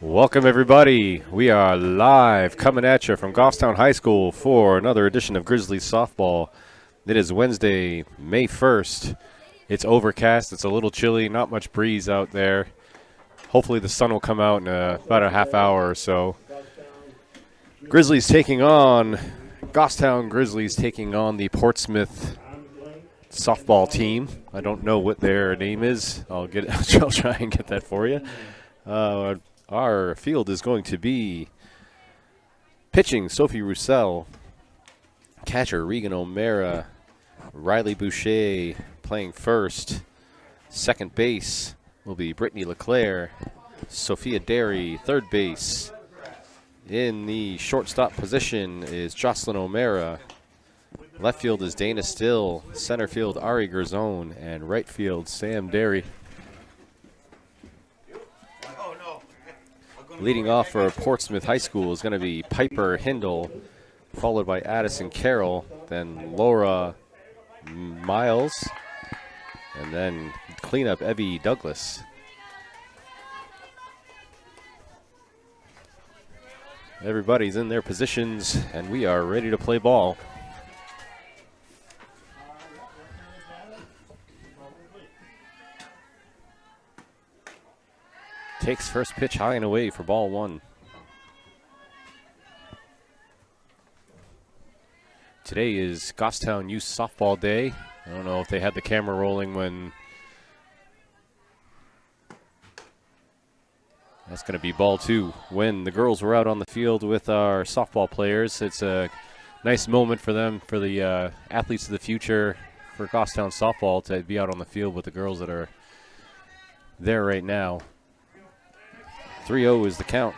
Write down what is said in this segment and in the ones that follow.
Welcome, everybody. We are live coming at you from Goffstown High School for another edition of Grizzlies Softball. It is Wednesday, May 1st. It's overcast. It's a little chilly. Not much breeze out there. Hopefully the sun will come out in about a half hour or so. Grizzlies taking on, Goffstown Grizzlies taking on the Portsmouth softball team. I don't know what their name is. I'll try and get that for you. Our field is going to be pitching Sophie Roussel, catcher Regan O'Mara, Riley Boucher playing first. Second base will be Brittany LeClaire, Sophia Derry, third base. In the shortstop position is Jocelyn O'Mara. Left field is Dana Still, center field Ari Gerzone, and right field Sam Derry. Leading off for Portsmouth High School is going to be Piper Hindle, followed by Addison Carroll, then Laura Miles, and then cleanup Evie Douglas. Everybody's in their positions, and we are ready to play ball. Takes first pitch high and away for ball one. Today is Goffstown Youth Softball Day. I don't know if they had the camera rolling when that's going to be ball two. When the girls were out on the field with our softball players, it's a nice moment for them, for the athletes of the future, for Goffstown softball to be out on the field with the girls that are there right now. 3-0 is the count.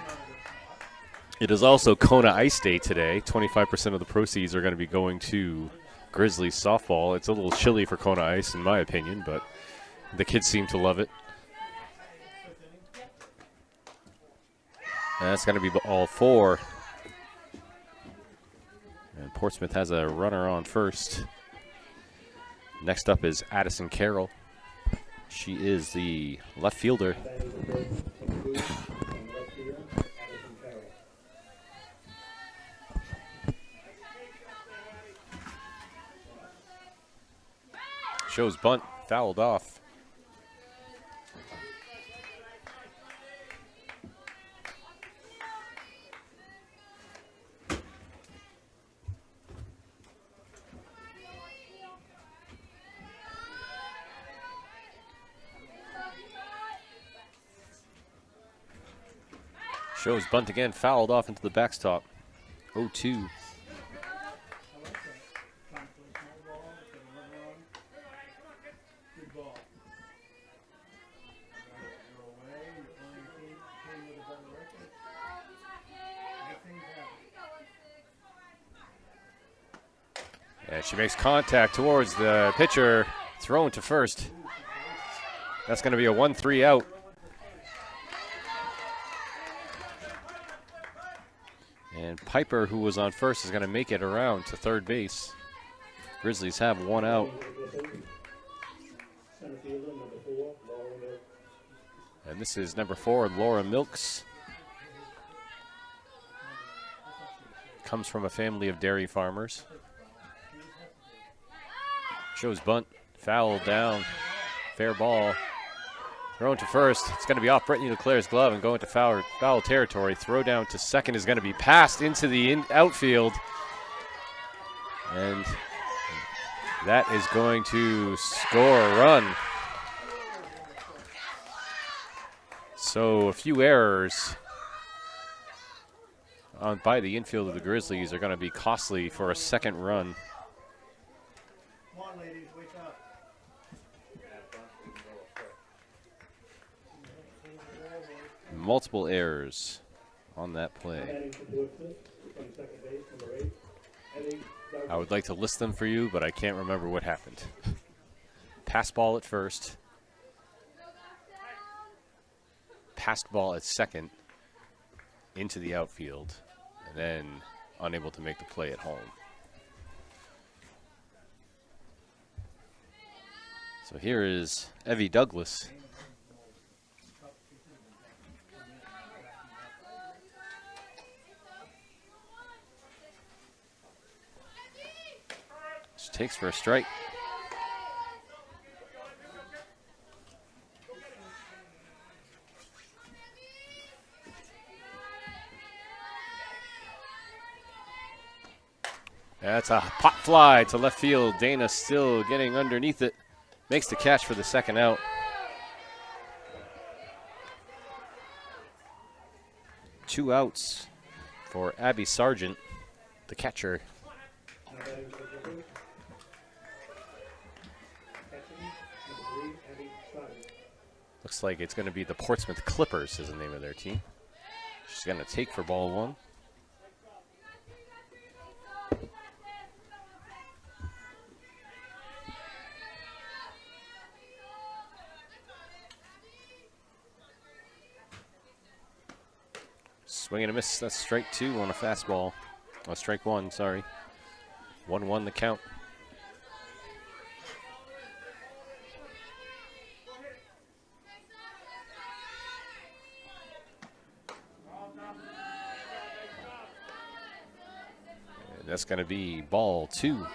It is also Kona Ice Day today. 25% of the proceeds are going to be going to Grizzlies softball. It's a little chilly for Kona Ice, in my opinion, but the kids seem to love it. And that's going to be all four. And Portsmouth has a runner on first. Next up is Addison Carroll. She is the left fielder. Shows bunt, fouled off. Shows bunt again, fouled off into the backstop. 0-2. And she makes contact towards the pitcher, thrown to first. That's going to be a 1-3 out. And Piper, who was on first, is going to make it around to third base. Grizzlies have one out. And this is number 4, Laura Milks. Comes from a family of dairy farmers. Shows bunt, fouled down, fair ball. Thrown to first. It's going to be off Brittany LeClaire's glove and go into foul territory. Throw down to second is going to be passed into the outfield. And that is going to score a run. So a few errors by the infield of the Grizzlies are going to be costly for a second run. Come on, ladies, wake up. Multiple errors on that play. I would like to list them for you, but I can't remember what happened. Pass ball at first. Passed ball at second into the outfield, and then unable to make the play at home. So here is Evie Douglas. takes for a strike. That's a pop fly to left field. Dana still getting underneath it. Makes the catch for the second out. Two outs for Abby Sargent, the catcher. Looks like it's going to be the Portsmouth Clippers is the name of their team. She's going to take for ball one. Swing and a miss. That's strike two on a fastball. Oh, strike one, sorry. 1-1 the count. And that's going to be ball two.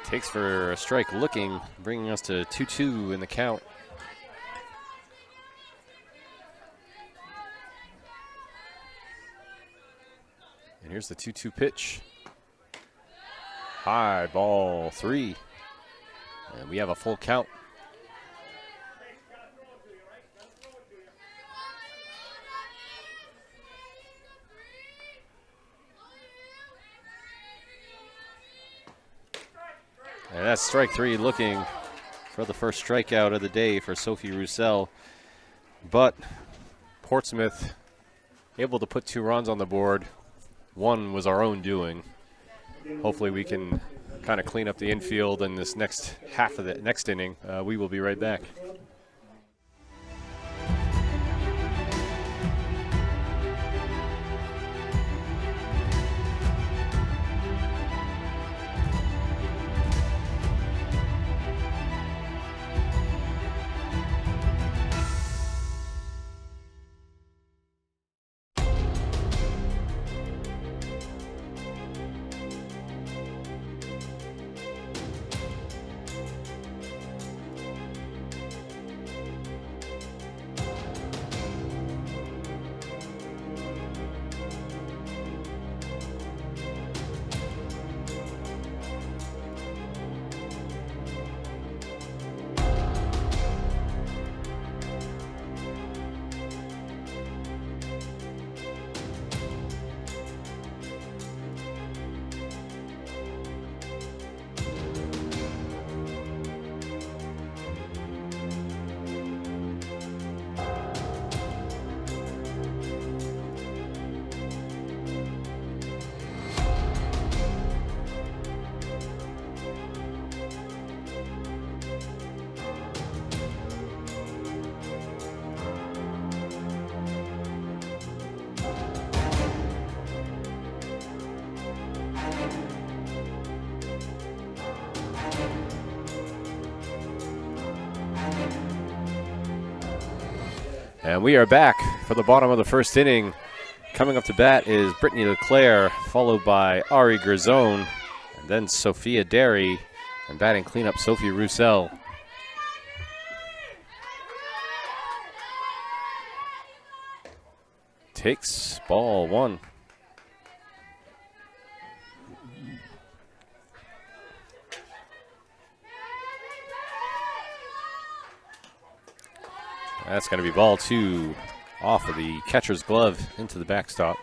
Takes for a strike looking, bringing us to 2-2 in the count. And here's the 2-2 pitch. High, ball three. And we have a full count. And that's strike three, looking for the first strikeout of the day for Sophie Roussel. But Portsmouth able to put 2 runs on the board. One was our own doing. Hopefully we can kind of clean up the infield in this next half of the next inning. We will be right back. And we are back for the bottom of the first inning. Coming up to bat is Brittany LeClaire, followed by Ari Grisone, and then Sophia Derry, and batting cleanup Sophie Roussel. Takes ball one. That's going to be ball two off of the catcher's glove into the backstop.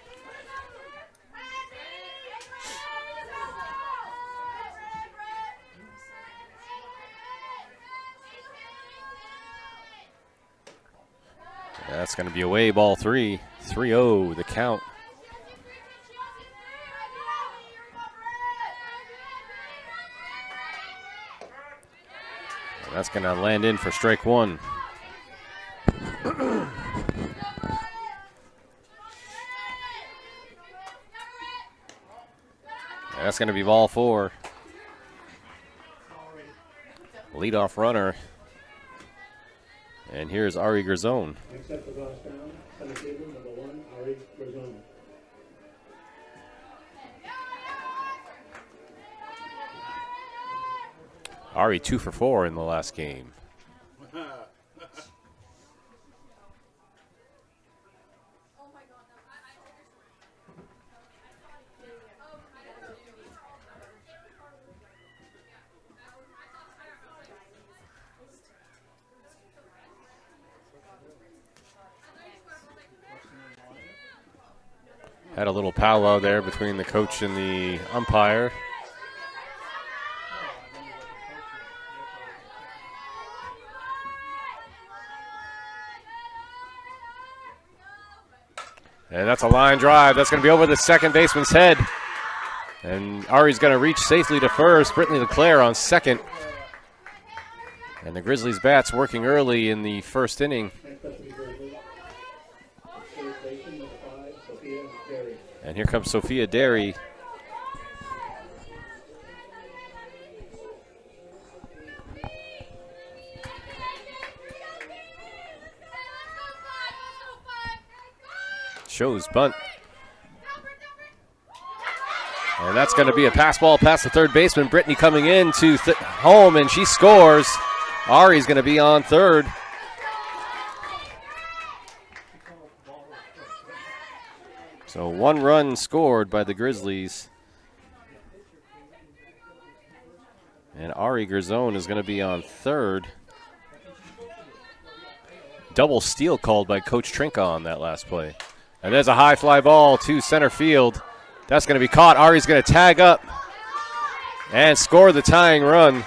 That's going to be away, ball three. 3-0 the count. And that's going to land in for strike one. That's going to be ball four. Leadoff runner And here's Ari Gerzone. Next up for Goffstown, center fielder number 1, Ari Gerzone. Ari 2 for 4 in the last game. Had a little powwow there between the coach and the umpire. And that's a line drive. That's going to be over the second baseman's head. And Ari's going to reach safely to first. Brittany LeClaire on second. And the Grizzlies bats working early in the first inning. And here comes Sophia Derry. Shows bunt. And that's going to be a pass ball past the third baseman. Brittany coming in to home, and she scores. Ari's going to be on third. So 1 run scored by the Grizzlies. And Ari Gerzone is going to be on third. Double steal called by Coach Trinka on that last play. And there's a high fly ball to center field. That's going to be caught. Ari's going to tag up and score the tying run.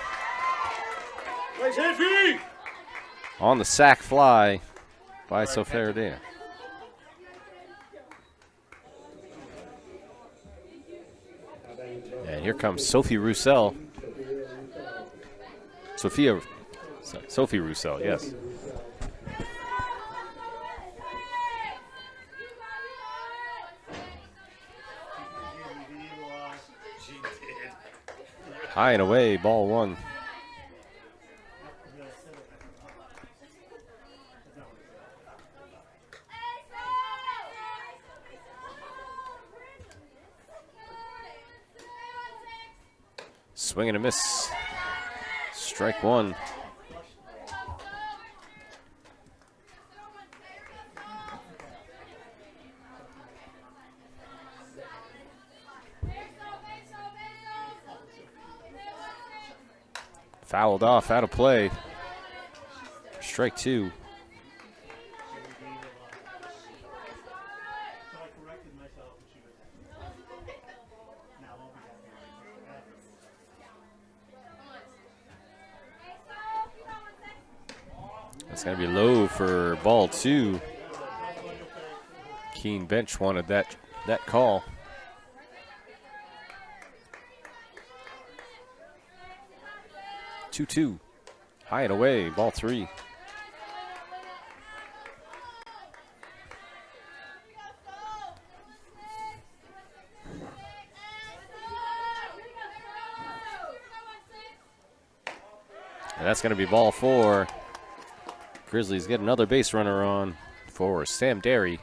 On the sac fly by Sophia Derry. And here comes Sophie Roussel. Sophie Roussel, yes. High and away, ball 1. Swing and a miss. Strike 1. Fouled off, out of play. Strike 2. That's going to be low for ball 2. Keene bench wanted that call. Two. High and away, ball 3. And that's going to be ball 4. Grizzlies get another base runner on for Sam Derry.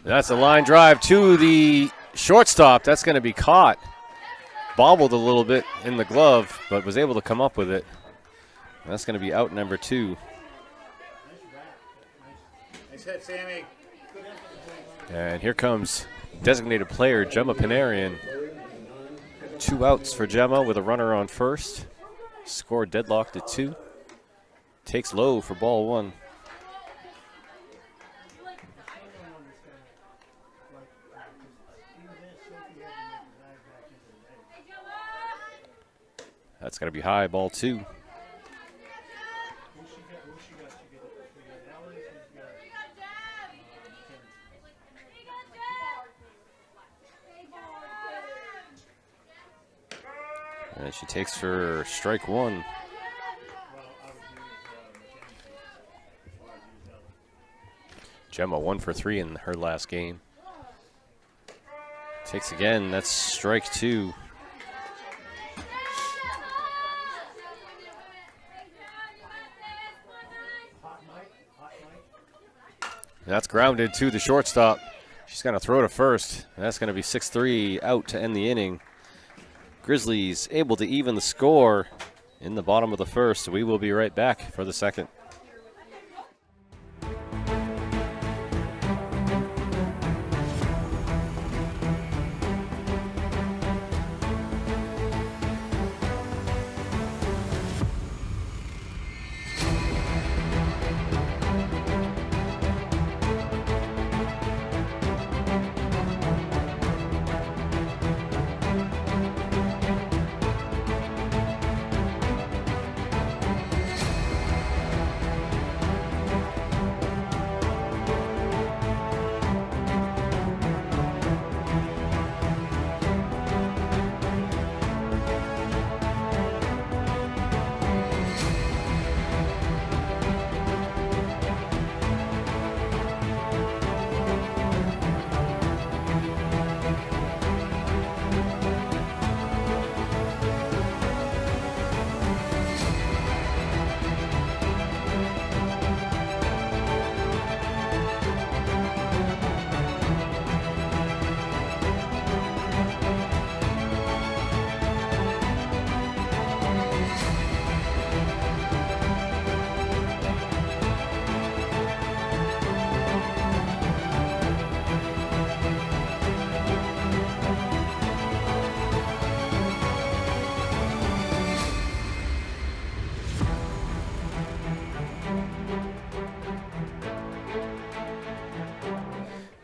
That's a line drive to the shortstop. That's going to be caught. Bobbled a little bit in the glove, but was able to come up with it. That's going to be out number 2. Nice hit, Sammy. And here comes designated player Gemma Panarian. 2 outs for Gemma with a runner on first. Score deadlocked at 2. Takes low for ball 1. That's going to be high, ball 2. And she takes for strike one. Gemma 1 for 3 in her last game. Takes again, that's strike two. That's grounded to the shortstop. She's going to throw to first. That's going to be 6-3 out to end the inning. Grizzlies able to even the score in the bottom of the first. We will be right back for the second.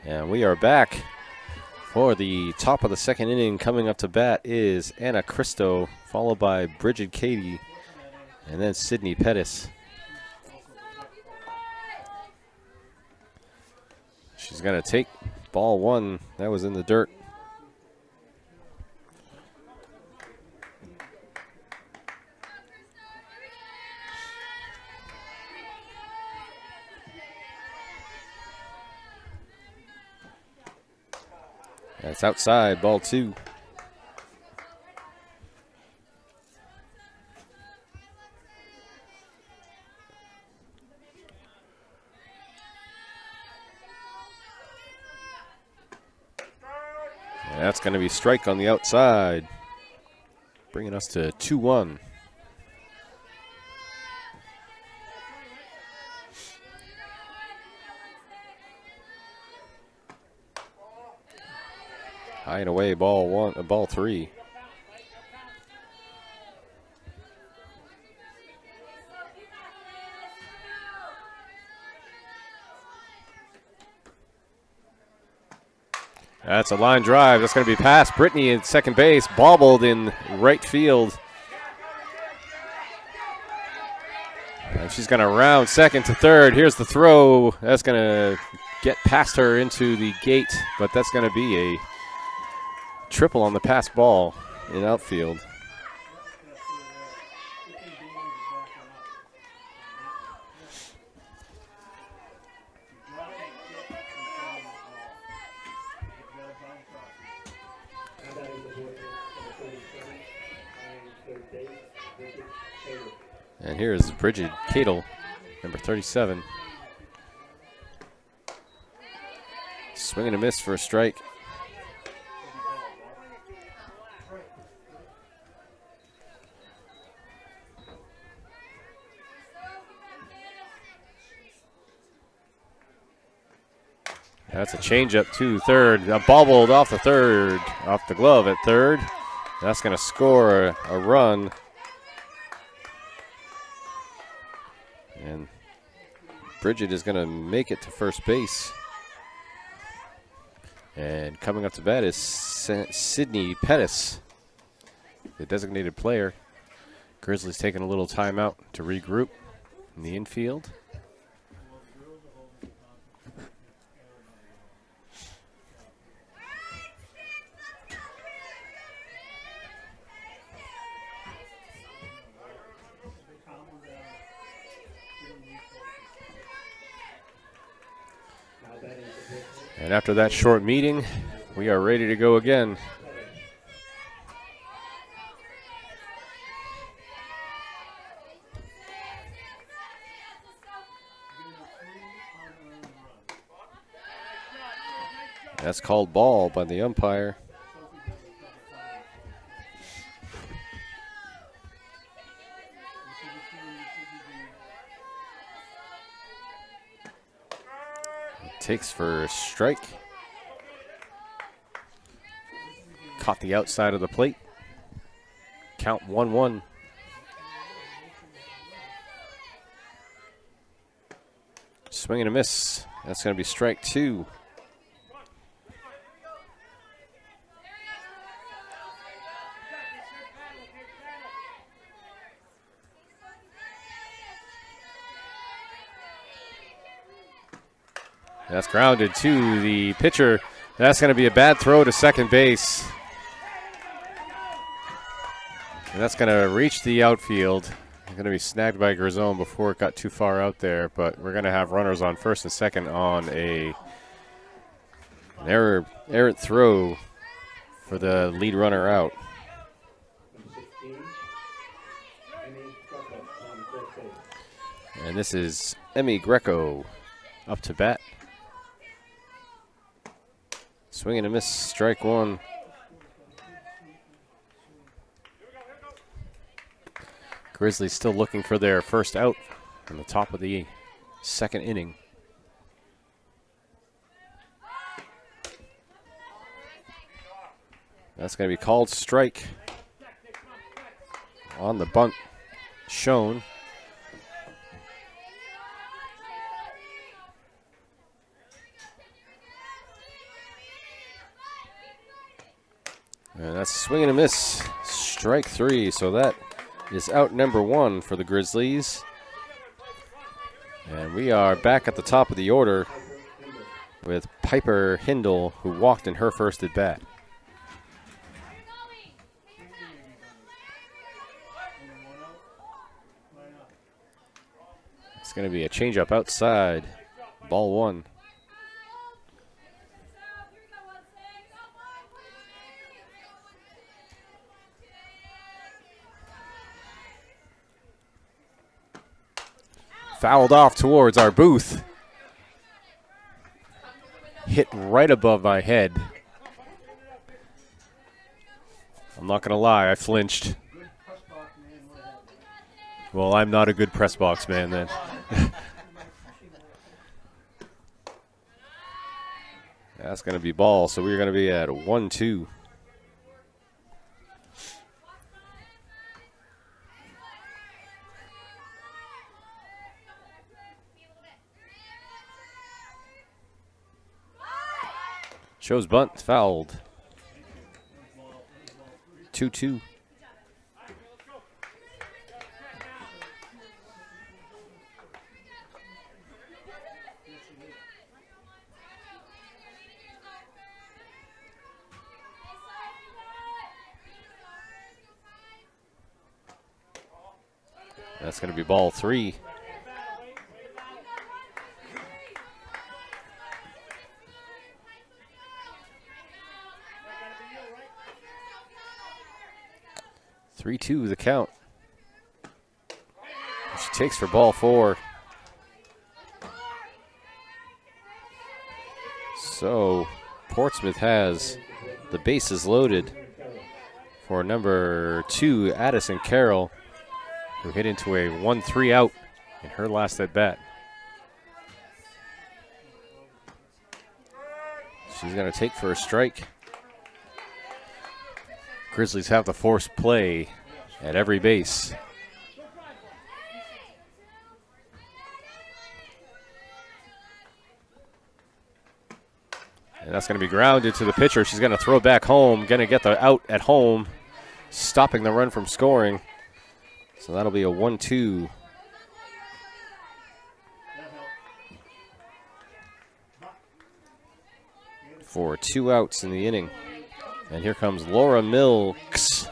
And we are back for the top of the second inning. Coming up to bat is Anna Cristo, followed by Bridget Cady, and then Sydney Pettis. She's going to take ball one. That was in the dirt. That's outside, ball two. And that's going to be strike on the outside, bringing us to 2-1. High and away, ball three. That's a line drive. That's going to be past Brittany at second base, bobbled in right field. And she's going to round second to third. Here's the throw. That's going to get past her into the gate, but that's going to be a triple on the pass ball in outfield. And here's Bridget Cadle, number 37. Swing and a miss for a strike. That's a changeup to third. Bobbled off the third, off the glove at third. That's going to score a run. And Bridget is going to make it to first base. And coming up to bat is Sydney Pettis, the designated player. Grizzlies taking a little timeout to regroup in the infield. And after that short meeting, we are ready to go again. That's called ball by the umpire. Takes for a strike. Caught the outside of the plate. Count 1-1. Swing and a miss. That's going to be strike 2. That's grounded to the pitcher. That's going to be a bad throw to second base. And that's going to reach the outfield. It's going to be snagged by Grisone before it got too far out there, but we're going to have runners on first and second on an errant throw for the lead runner out. And this is Emmy Greco up to bat. Swing and a miss, strike 1. Grizzlies still looking for their first out on the top of the second inning. That's going to be called strike on the bunt shown. And that's swing and a miss, strike 3. So that is out number 1 for the Grizzlies. And we are back at the top of the order with Piper Hindle, who walked in her first at bat. It's going to be a changeup outside, ball 1. Fouled off towards our booth. Hit right above my head. I'm not going to lie, I flinched. Well, I'm not a good press box man then. That's going to be ball, so we're going to be at 1-2. Shows bunt, fouled. 2-2. That's going to be ball 3. (3-2) the count. She takes for ball 4. So Portsmouth has the bases loaded for number 2, Addison Carroll, who hit into a 1-3 out in her last at bat. She's going to take for a strike. Grizzlies have the forced play at every base. And that's going to be grounded to the pitcher. She's going to throw back home, going to get the out at home, stopping the run from scoring. So that'll be a 1-2. For 2 outs in the inning. And here comes Laura Milks.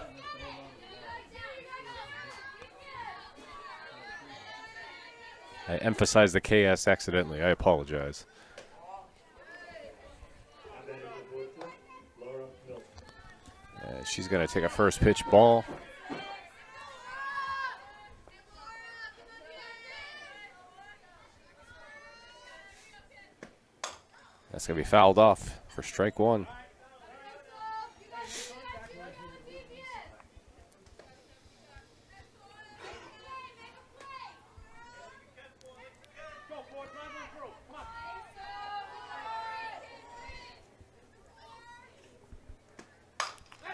I emphasized the KS accidentally. I apologize. She's going to take a first pitch ball. That's going to be fouled off for strike one.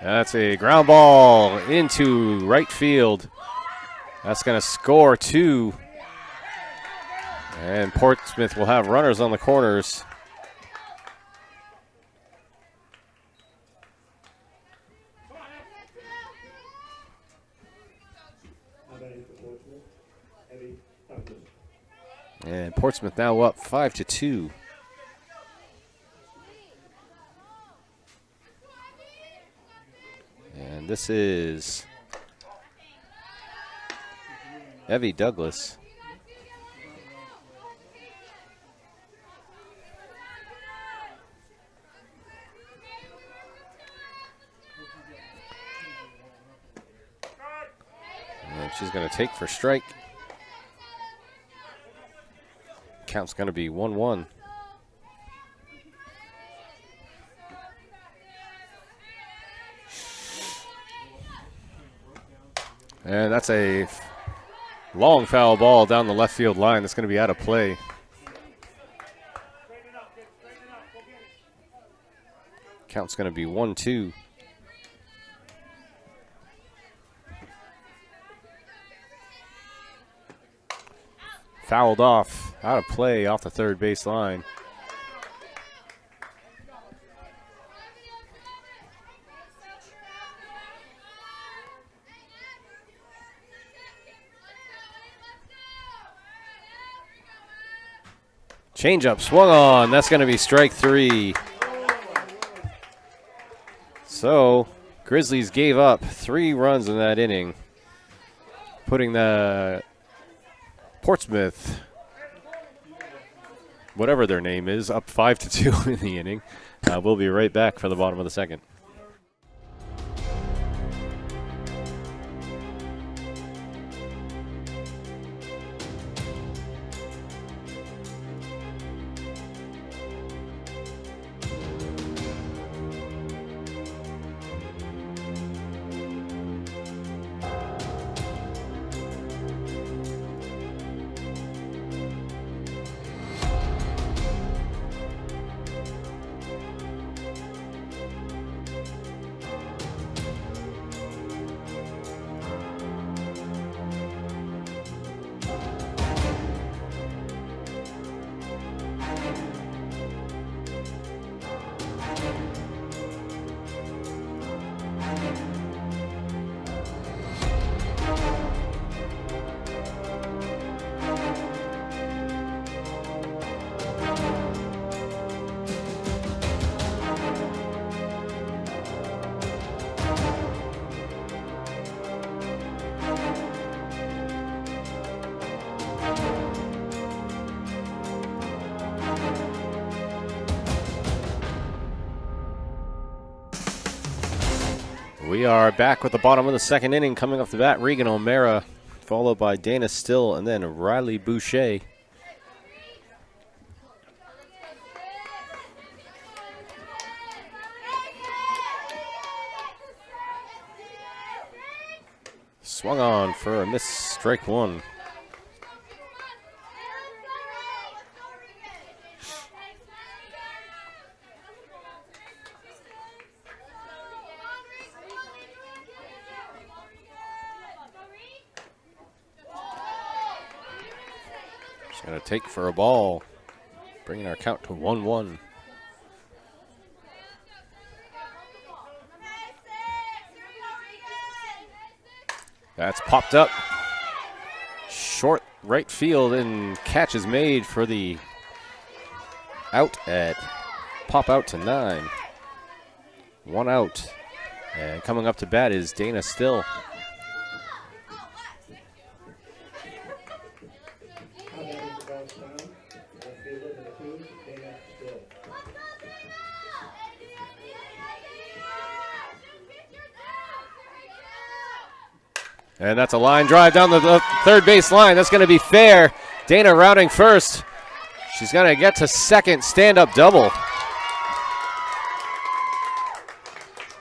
That's a ground ball into right field. That's going to score two. And Portsmouth will have runners on the corners. And Portsmouth now up 5-2. And this is Evie Douglas. And she's going to take for strike. Count's going to be 1-1. And that's a long foul ball down the left field line. That's going to be out of play. Count's going to be 1-2. Fouled off, out of play off the third base line. Changeup swung on. That's going to be strike three. So Grizzlies gave up 3 runs in that inning, putting the Portsmouth, whatever their name is, up 5-2 in the inning. We'll be right back for the bottom of the second. We are back with the bottom of the second inning. Coming off the bat, Regan O'Mara, followed by Dana Still, and then Riley Boucher. Swung on for a miss, strike one. Going to take for a ball, bringing our count to 1-1. That's popped up. Short right field, and catch is made for the out at pop out to 9. 1 out. And coming up to bat is Dana Still. And that's a line drive down the third base line. That's going to be fair. Dana routing first. She's going to get to second, stand-up double.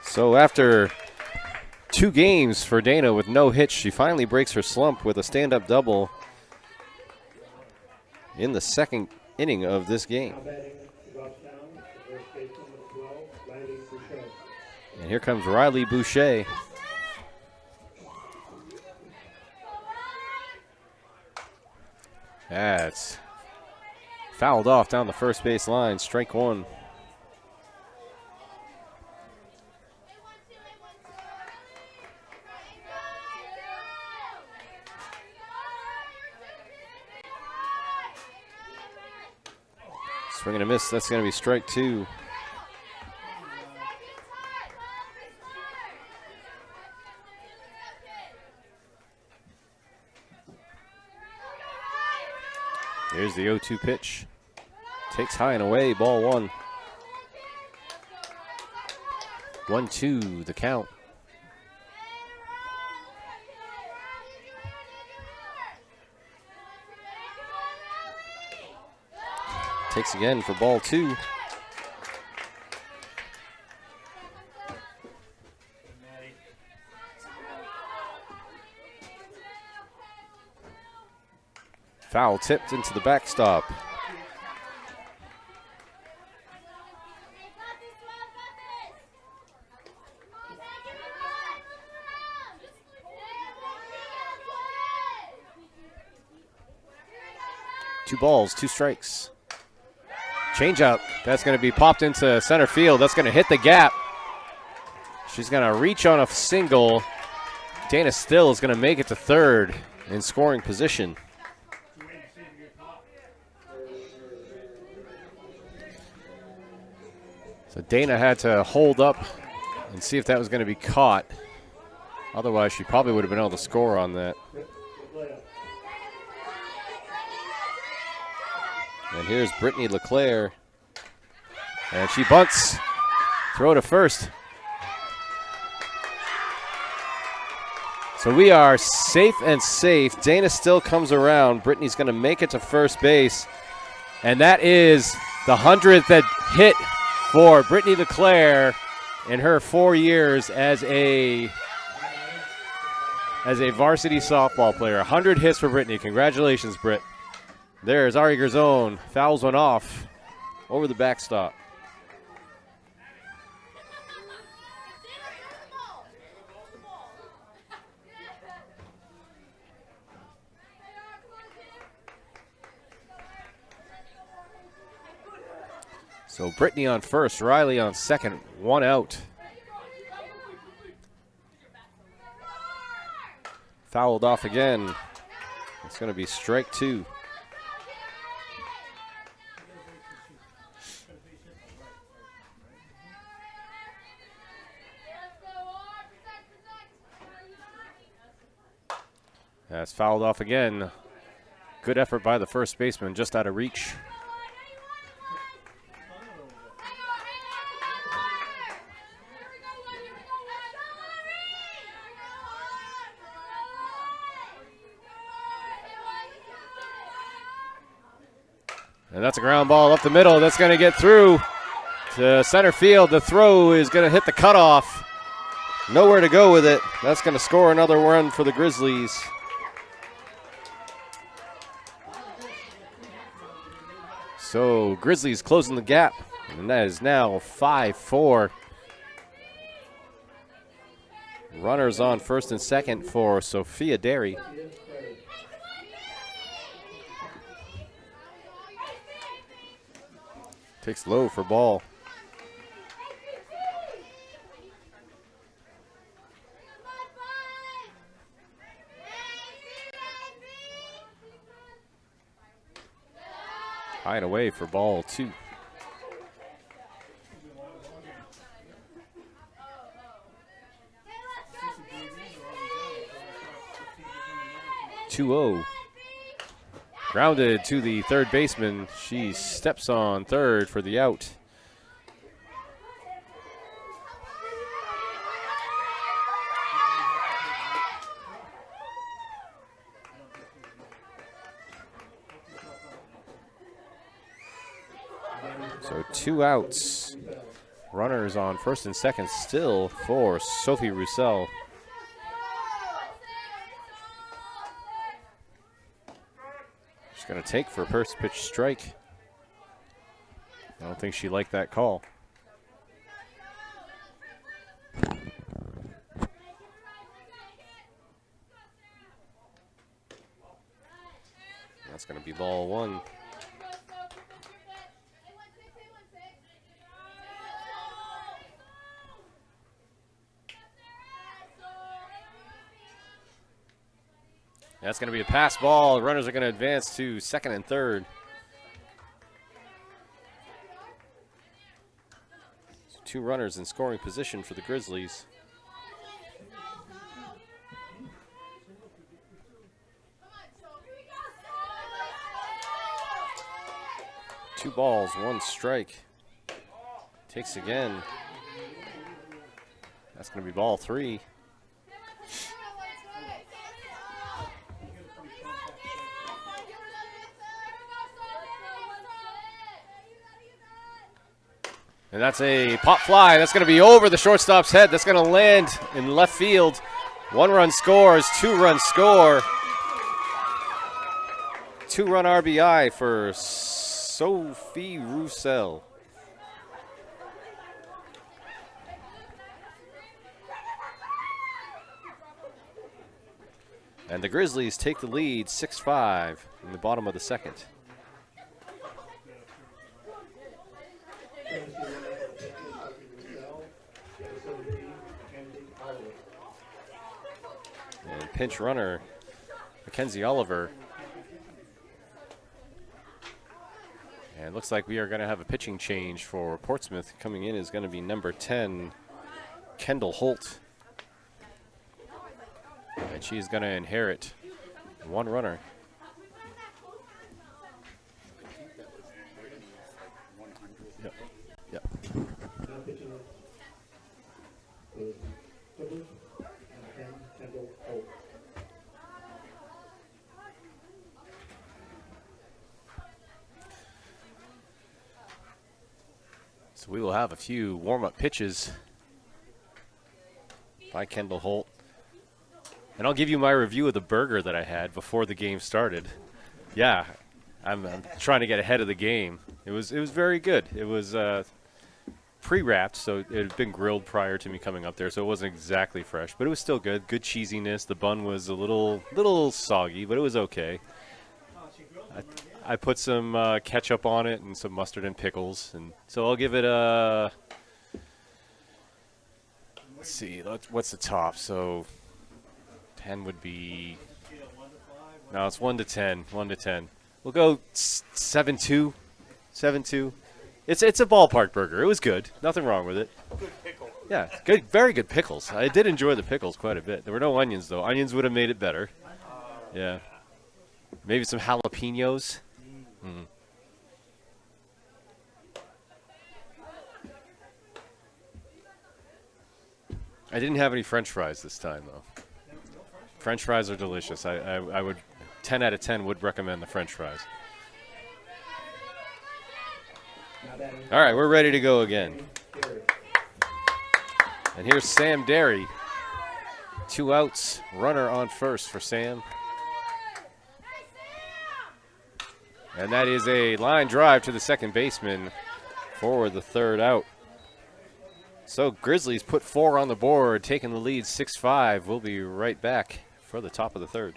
So after 2 games for Dana with no hits, she finally breaks her slump with a stand-up double in the second inning of this game. And here comes Riley Boucher. That's fouled off down the first base line, strike 1. Swing and a miss, that's going to be strike 2. Here's the 0-2 pitch. Takes high and away, ball 1. 1-2 the count. Takes again for ball 2. Foul tipped into the backstop. Two balls, 2 strikes. Changeup. That's going to be popped into center field. That's going to hit the gap. She's going to reach on a single. Dana Still is going to make it to third in scoring position. So Dana had to hold up and see if that was going to be caught. Otherwise, she probably would have been able to score on that. And here's Brittany LeClaire. And she bunts. Throw to first. So we are safe and safe. Dana Still comes around. Brittany's going to make it to first base. And that is the 100th hit for Brittany LeClaire in her 4 years as a varsity softball player. 100 hits for Brittany. Congratulations, Britt. There's Ari Garzone. Fouls one off over the backstop. So Brittany on first, Riley on second, 1 out. Fouled off again. It's going to be strike 2. That's fouled off again. Good effort by the first baseman, just out of reach. And that's a ground ball up the middle. That's going to get through to center field. The throw is going to hit the cutoff. Nowhere to go with it. That's going to score another run for the Grizzlies. So Grizzlies closing the gap. And that is now 5-4. Runners on first and second for Sophia Derry. Takes low for ball. High and away for ball 2. (2-0). Grounded to the third baseman. She steps on third for the out. So 2 outs. Runners on first and second still for Sophie Roussel. She's going to take for a first pitch strike. I don't think she liked that call. That's going to be ball 1. That's going to be a pass ball. Runners are going to advance to second and third. So 2 runners in scoring position for the Grizzlies. Two balls, 1 strike. Takes again. That's going to be ball 3. And that's a pop fly. That's going to be over the shortstop's head. That's going to land in left field. 1 run scores, 2 run score. 2-run RBI for Sophie Roussel. And the Grizzlies take the lead 6-5 in the bottom of the second. And pinch runner, Mackenzie Oliver. And it looks like we are going to have a pitching change for Portsmouth. Coming in is going to be number 10, Kendall Holt. And she's going to inherit 1 runner. Yep. Yep. So we will have a few warm-up pitches by Kendall Holt. And I'll give you my review of the burger that I had before the game started. Yeah, I'm trying to get ahead of the game. It was very good. It was pre-wrapped, so it had been grilled prior to me coming up there, so it wasn't exactly fresh, but it was still good. Good cheesiness. The bun was a little soggy, but it was okay. I put some ketchup on it and some mustard and pickles, and so I'll give it a. Let's see, what's the top? So 10 would be. No, it's 1 to 10. 1 to 10. We'll go 7-2. 7-2. It's a ballpark burger. It was good. Nothing wrong with it. Good pickle. Yeah, good. Very good pickles. I did enjoy the pickles quite a bit. There were no onions though. Onions would have made it better. Yeah. Maybe some jalapenos. Mm. I didn't have any French fries this time though. French fries are delicious. I would 10 out of 10 would recommend the French fries. All right, we're ready to go again. And here's Sam Derry. 2 outs, runner on first for Sam. And that is a line drive to the second baseman for the 3rd out. So Grizzlies put 4 on the board, taking the lead 6-5. We'll be right back for the top of the 3rd.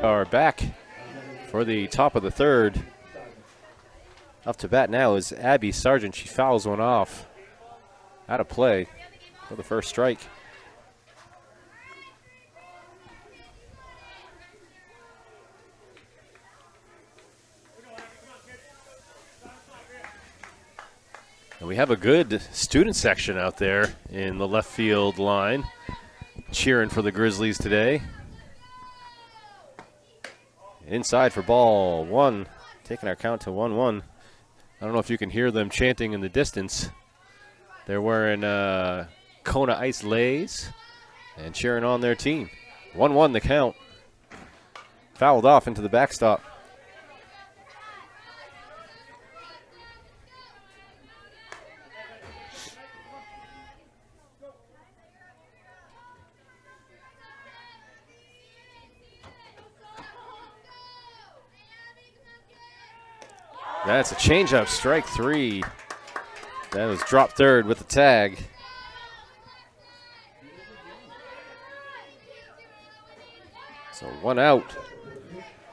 Are back for the top of the third. Up to bat now is Abby Sargent. She fouls one off. Out of play for the first strike. And we have a good student section out there in the left field line cheering for the Grizzlies today. Inside for ball one, taking our count to 1-1. I don't know if you can hear them chanting in the distance. They're wearing Kona Ice Lays and cheering on their team. 1-1 the count. Fouled off into the backstop. That's a changeup, strike three. That was drop third with the tag. So one out.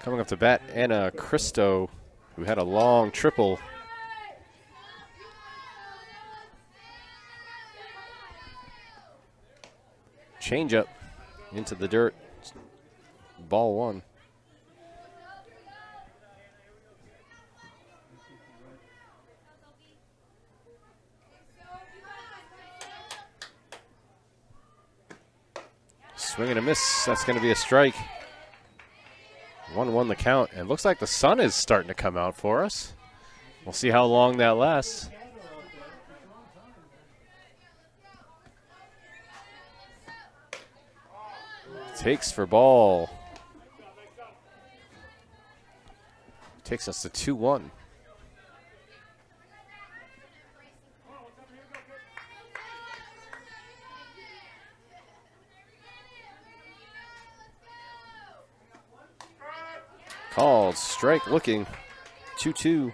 Coming up to bat, Anna Cristo, who had a long triple. Changeup into the dirt. Ball one. Swing and a miss. That's going to be a strike. 1-1 the count. And looks like the sun is starting to come out for us. We'll see how long that lasts. Takes for ball. Takes us to 2-1. Called strike looking. 2-2.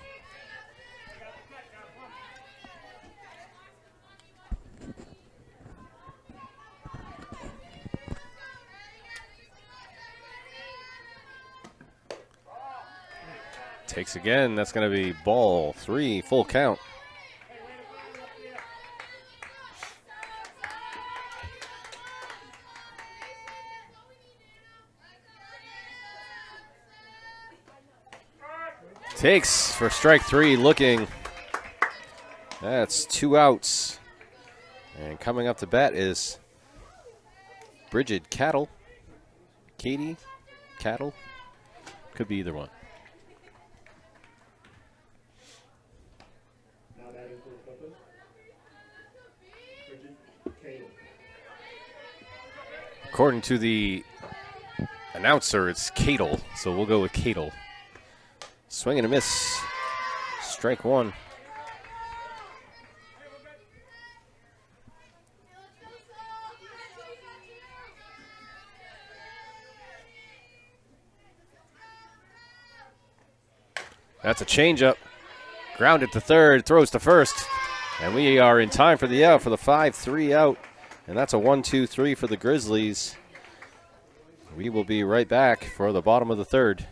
Takes again. That's going to be ball three, full count. Takes for strike three, looking. That's two outs. And coming up to bat is Bridget Cattle. Katie Cattle. Could be either one. Now batting for the Clippers, Bridget Cato. According to the announcer, it's Cadle, so we'll go with Cadle. Swing and a miss. Strike one. That's a changeup. Grounded to third, throws to first. And we are in time for the out for the 5-3 out. And that's a 1-2-3 for the Grizzlies. We will be right back for the bottom of the third.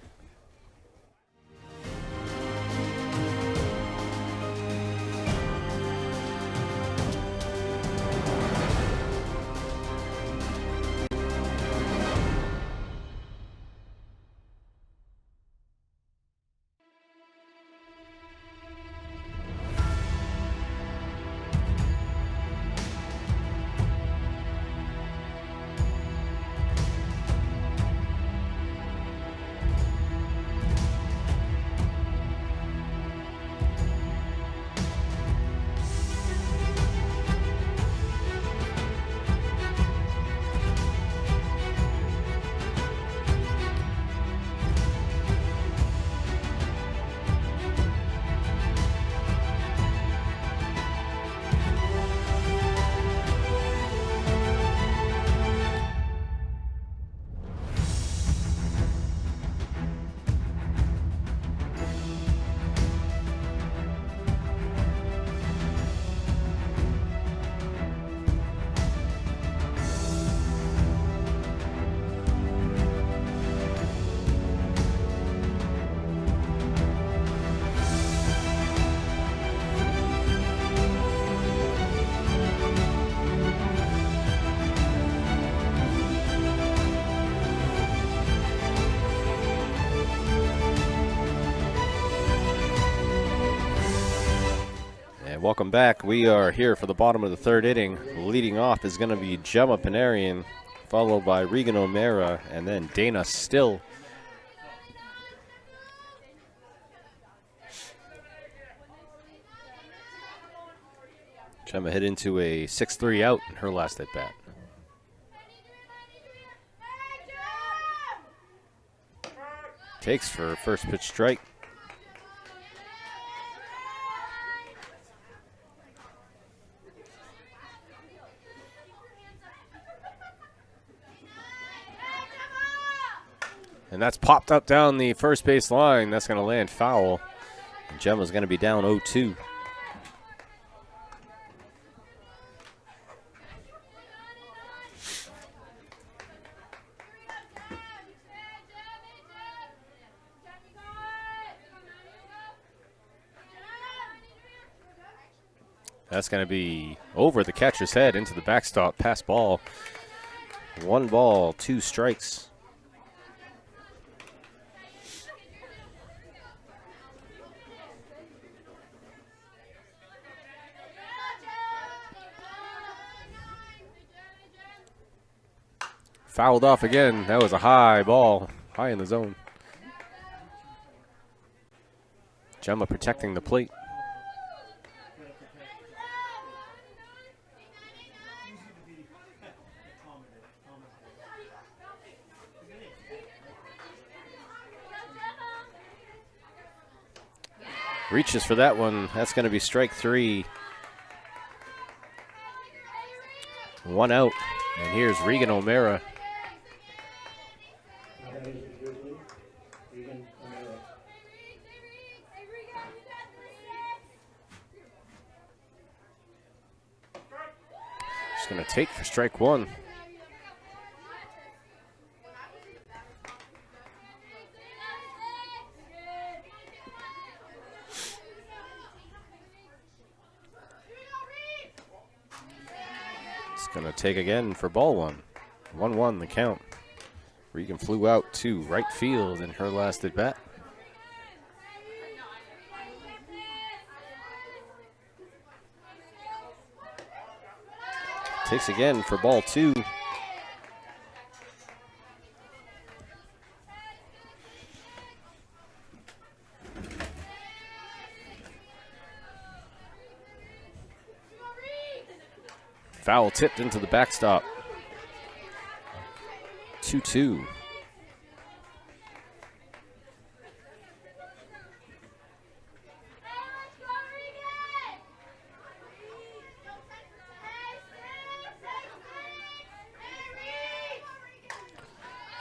Welcome back. We are here for the bottom of the third inning. Leading off is going to be Gemma Panarian, followed by Regan O'Mara, and then Dana Still. Gemma hit into a 6-3 out in her last at bat. Takes for first pitch strike. And that's popped up down the first base line. That's going to land foul. And Gemma's going to be down 0-2. That's going to be over the catcher's head into the backstop, pass ball. 1 ball, 2 strikes. Fouled off again. That was a high ball, high in the zone. Gemma protecting the plate. Reaches for that one. That's going to be strike 3. 1 out. And here's Regan O'Mara. Just going to take for strike 1. Going to take again for ball 1. 1-1 the count. Regan flew out to right field in her last at bat. Takes again for ball 2. Foul tipped into the backstop. 2-2.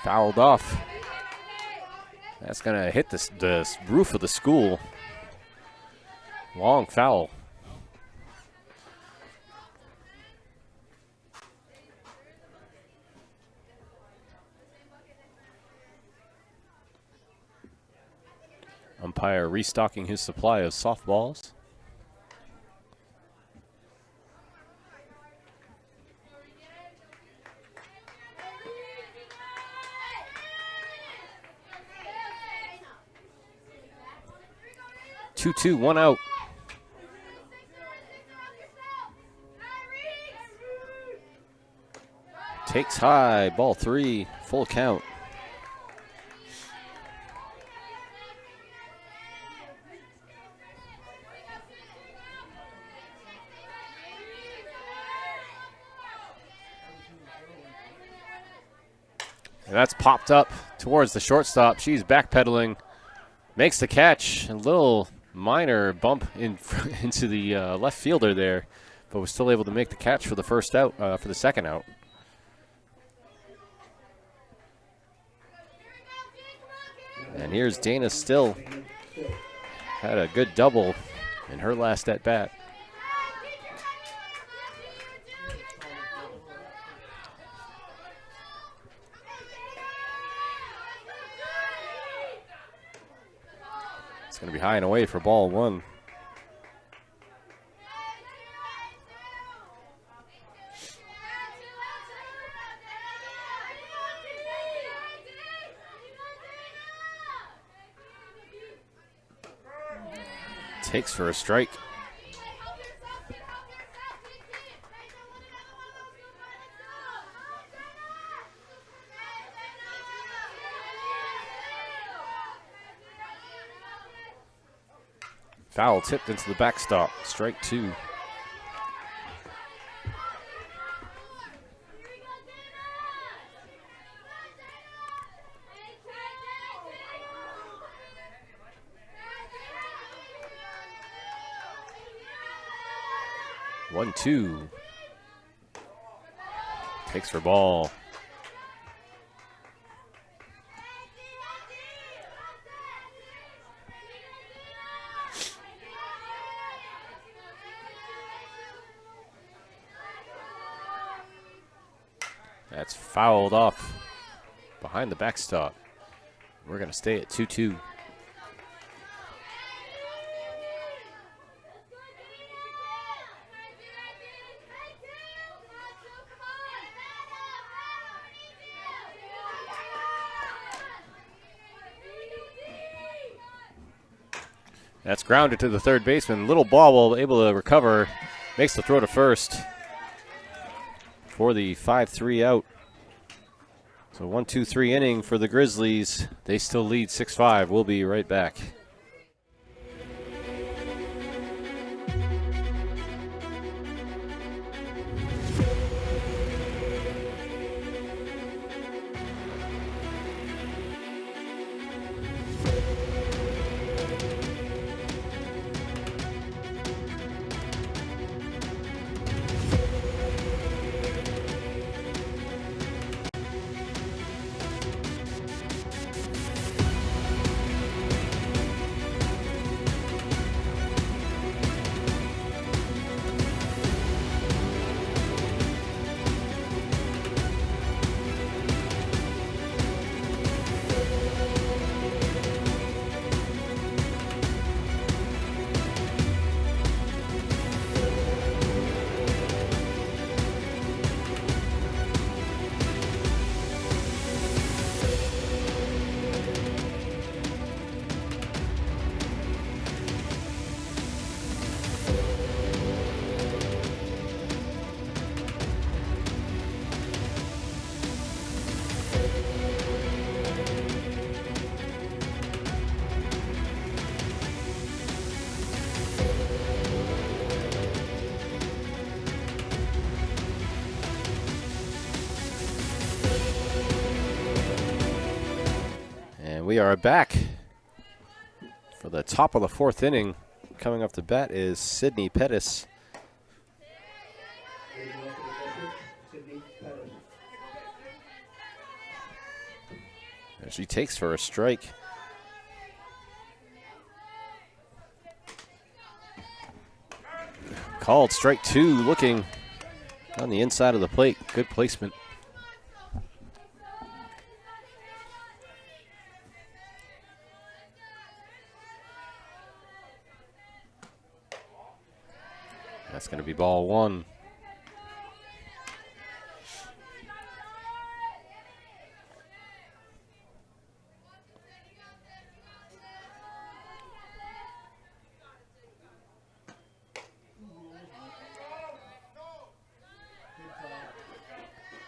Fouled off. That's going to hit the roof of the school. Long foul. Umpire restocking his supply of softballs. Two, 1 out. Takes high, ball 3, full count. And that's popped up towards the shortstop. She's backpedaling, makes the catch. A little minor bump into the left fielder there, but was still able to make the catch for the first out, for the second out. And here's Dana Still. Had a good double in her last at bat. Going to be high and away for ball 1. Takes for a strike. Foul tipped into the backstop. Strike 2. One, two. Takes for ball. That's fouled off behind the backstop. We're going to stay at 2-2. That's grounded to the third baseman. Little ball able to recover. Makes the throw to first for the 5-3 out. So 1-2-3 inning for the Grizzlies. They still lead 6-5. We'll be right back. We are back for the top of the fourth inning. Coming off the bat is Sydney Pettis. And she takes for a strike. Called strike 2, looking on the inside of the plate. Good placement. That's going to be ball 1.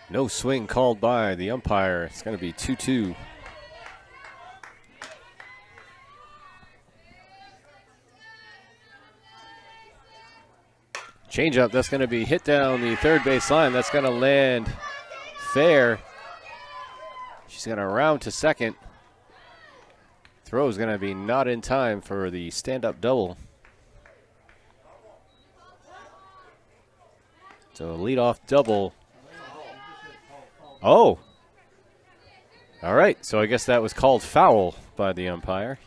No swing called by the umpire. It's going to be 2-2. Changeup, that's going to be hit down the third base line. That's going to land fair. She's going to round to second. Throw is going to be not in time for the stand-up double. So a leadoff double. Oh. All right, so I guess that was called foul by the umpire.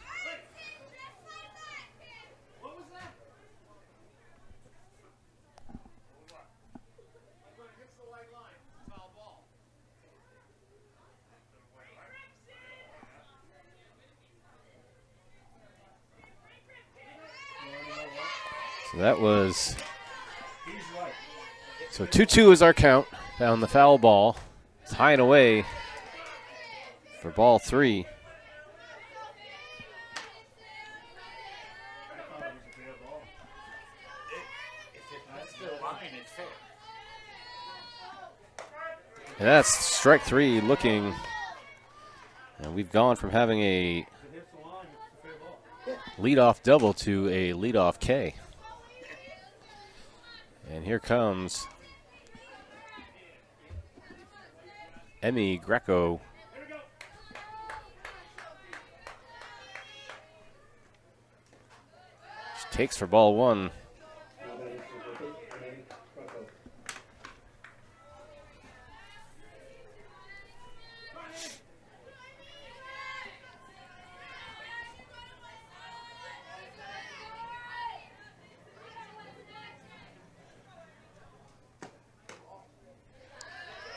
So that was, so 2-2 is our count down the foul ball. It's high and away for ball 3. And that's strike 3 looking, and we've gone from having a leadoff double to a leadoff K. And here comes Emmy Greco. She takes for ball one.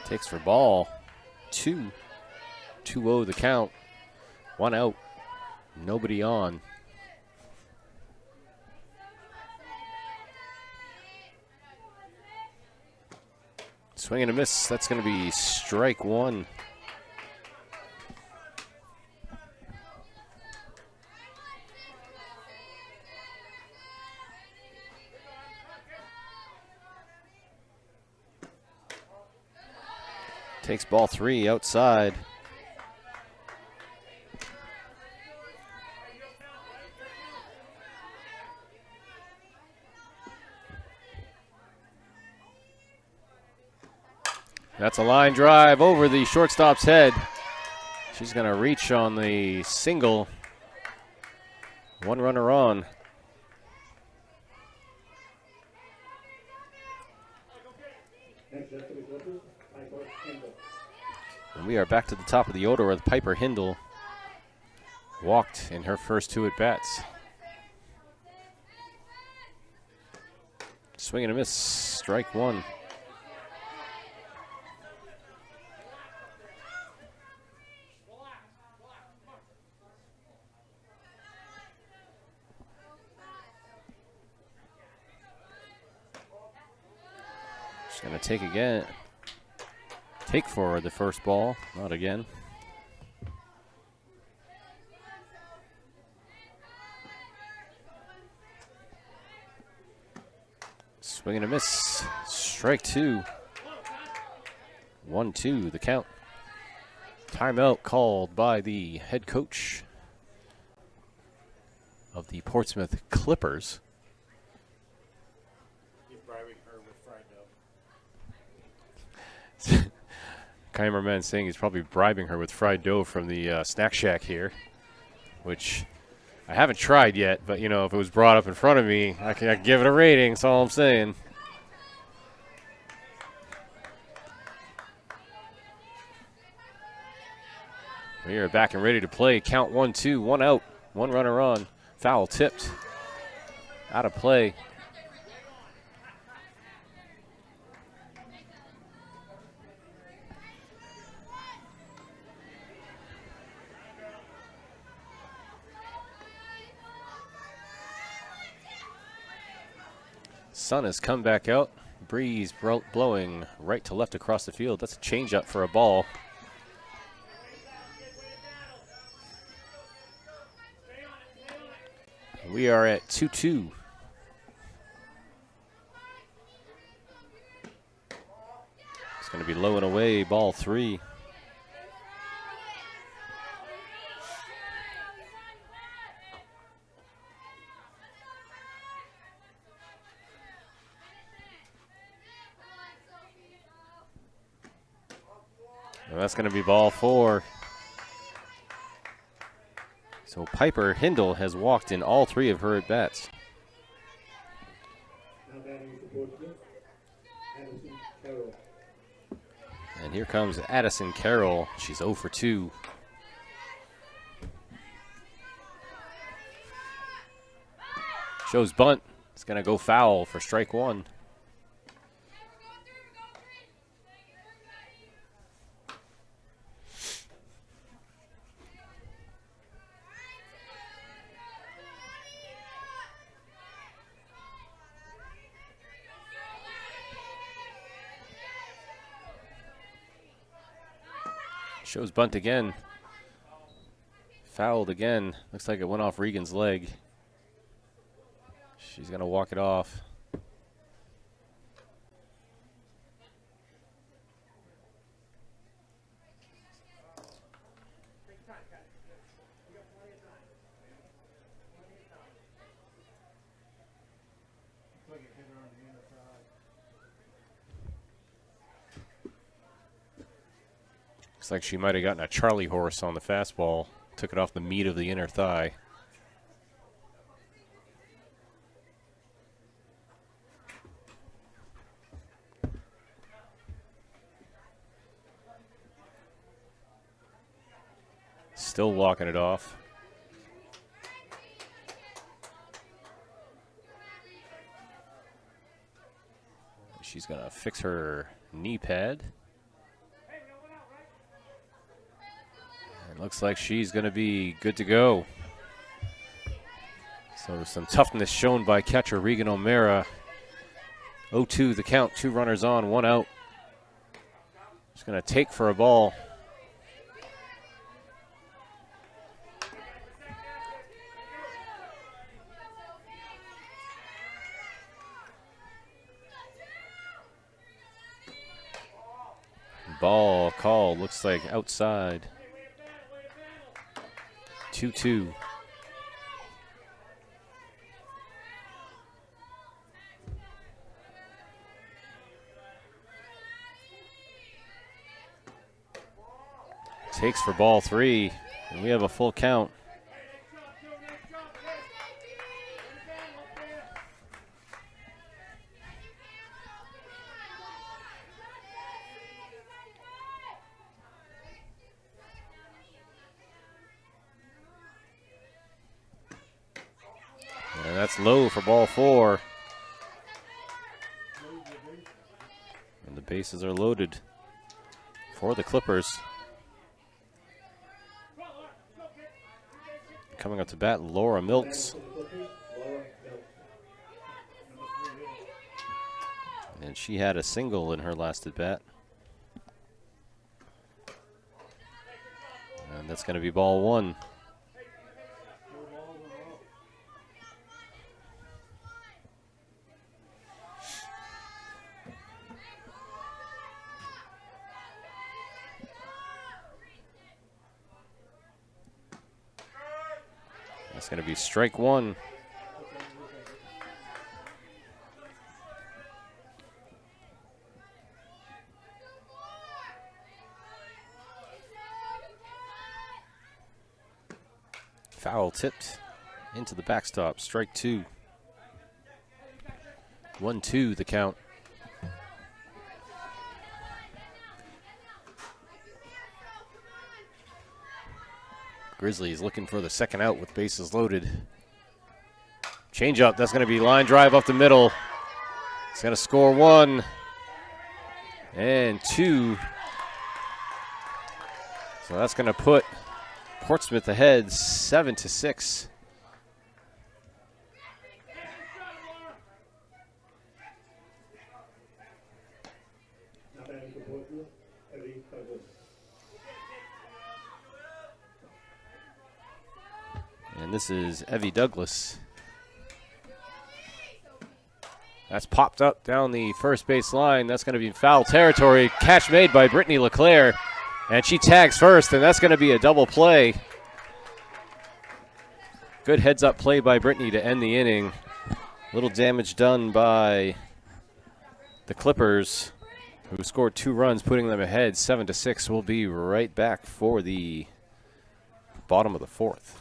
Takes for ball two. 2-0 the count. 1 out. Nobody on. Swing and a miss. That's going to be strike one. Takes ball three outside. That's a line drive over the shortstop's head. She's going to reach on the single. One runner on. And we are back to the top of the order with Piper Hindle. Walked in her first two at-bats. Swing and a miss, strike one. She's going to take again. Take for the first ball, not again. Swing and a miss. Strike two. 1-2 the count. Timeout called by the head coach of the Portsmouth Clippers. You're bribing her with fried dough. Cameraman saying he's probably bribing her with fried dough from the snack shack here, which I haven't tried yet, but, you know, if it was brought up in front of me, I could give it a rating. That's all I'm saying. We are back and ready to play. Count 1-2, 1 out, 1 runner on. Foul tipped. Out of play. Sun has come back out. Breeze blowing right to left across the field. That's a changeup for a ball. We are at 2-2. It's going to be low and away, ball three. And that's going to be ball four. So Piper Hindle has walked in all three of her at-bats. Now batting for Portsmouth, Addison Carroll. And here comes Addison Carroll. She's 0 for 2. Shows bunt. It's going to go foul for strike one. Shows bunt again. Fouled again. Looks like it went off Regan's leg. She's going to walk it off. Looks like she might have gotten a Charlie horse on the fastball. Took it off the meat of the inner thigh. Still walking it off. She's going to fix her knee pad. And looks like she's going to be good to go. So some toughness shown by catcher Regan O'Mara. 0-2 the count, 2 runners on, 1 out. She's going to take for a ball. Ball call looks like outside. 2-2. Takes for ball 3, and we have a full count. And that's low for ball 4. And the bases are loaded for the Clippers. Coming up to bat, Laura Miltz. And she had a single in her last at bat. And that's going to be ball 1. That's going to be strike 1. Foul tipped into the backstop. Strike 2. 1-2 the count. Grizzlies looking for the second out with bases loaded. Change up, that's going to be line drive up the middle. It's going to score 1 and 2. So that's going to put Portsmouth ahead 7-6. And this is Evie Douglas. That's popped up down the first base line. That's going to be foul territory. Catch made by Brittany LeClaire. And she tags first, and that's going to be a double play. Good heads-up play by Brittany to end the inning. Little damage done by the Clippers, who scored 2 runs, putting them ahead 7-6. We'll be right back for the bottom of the 4th.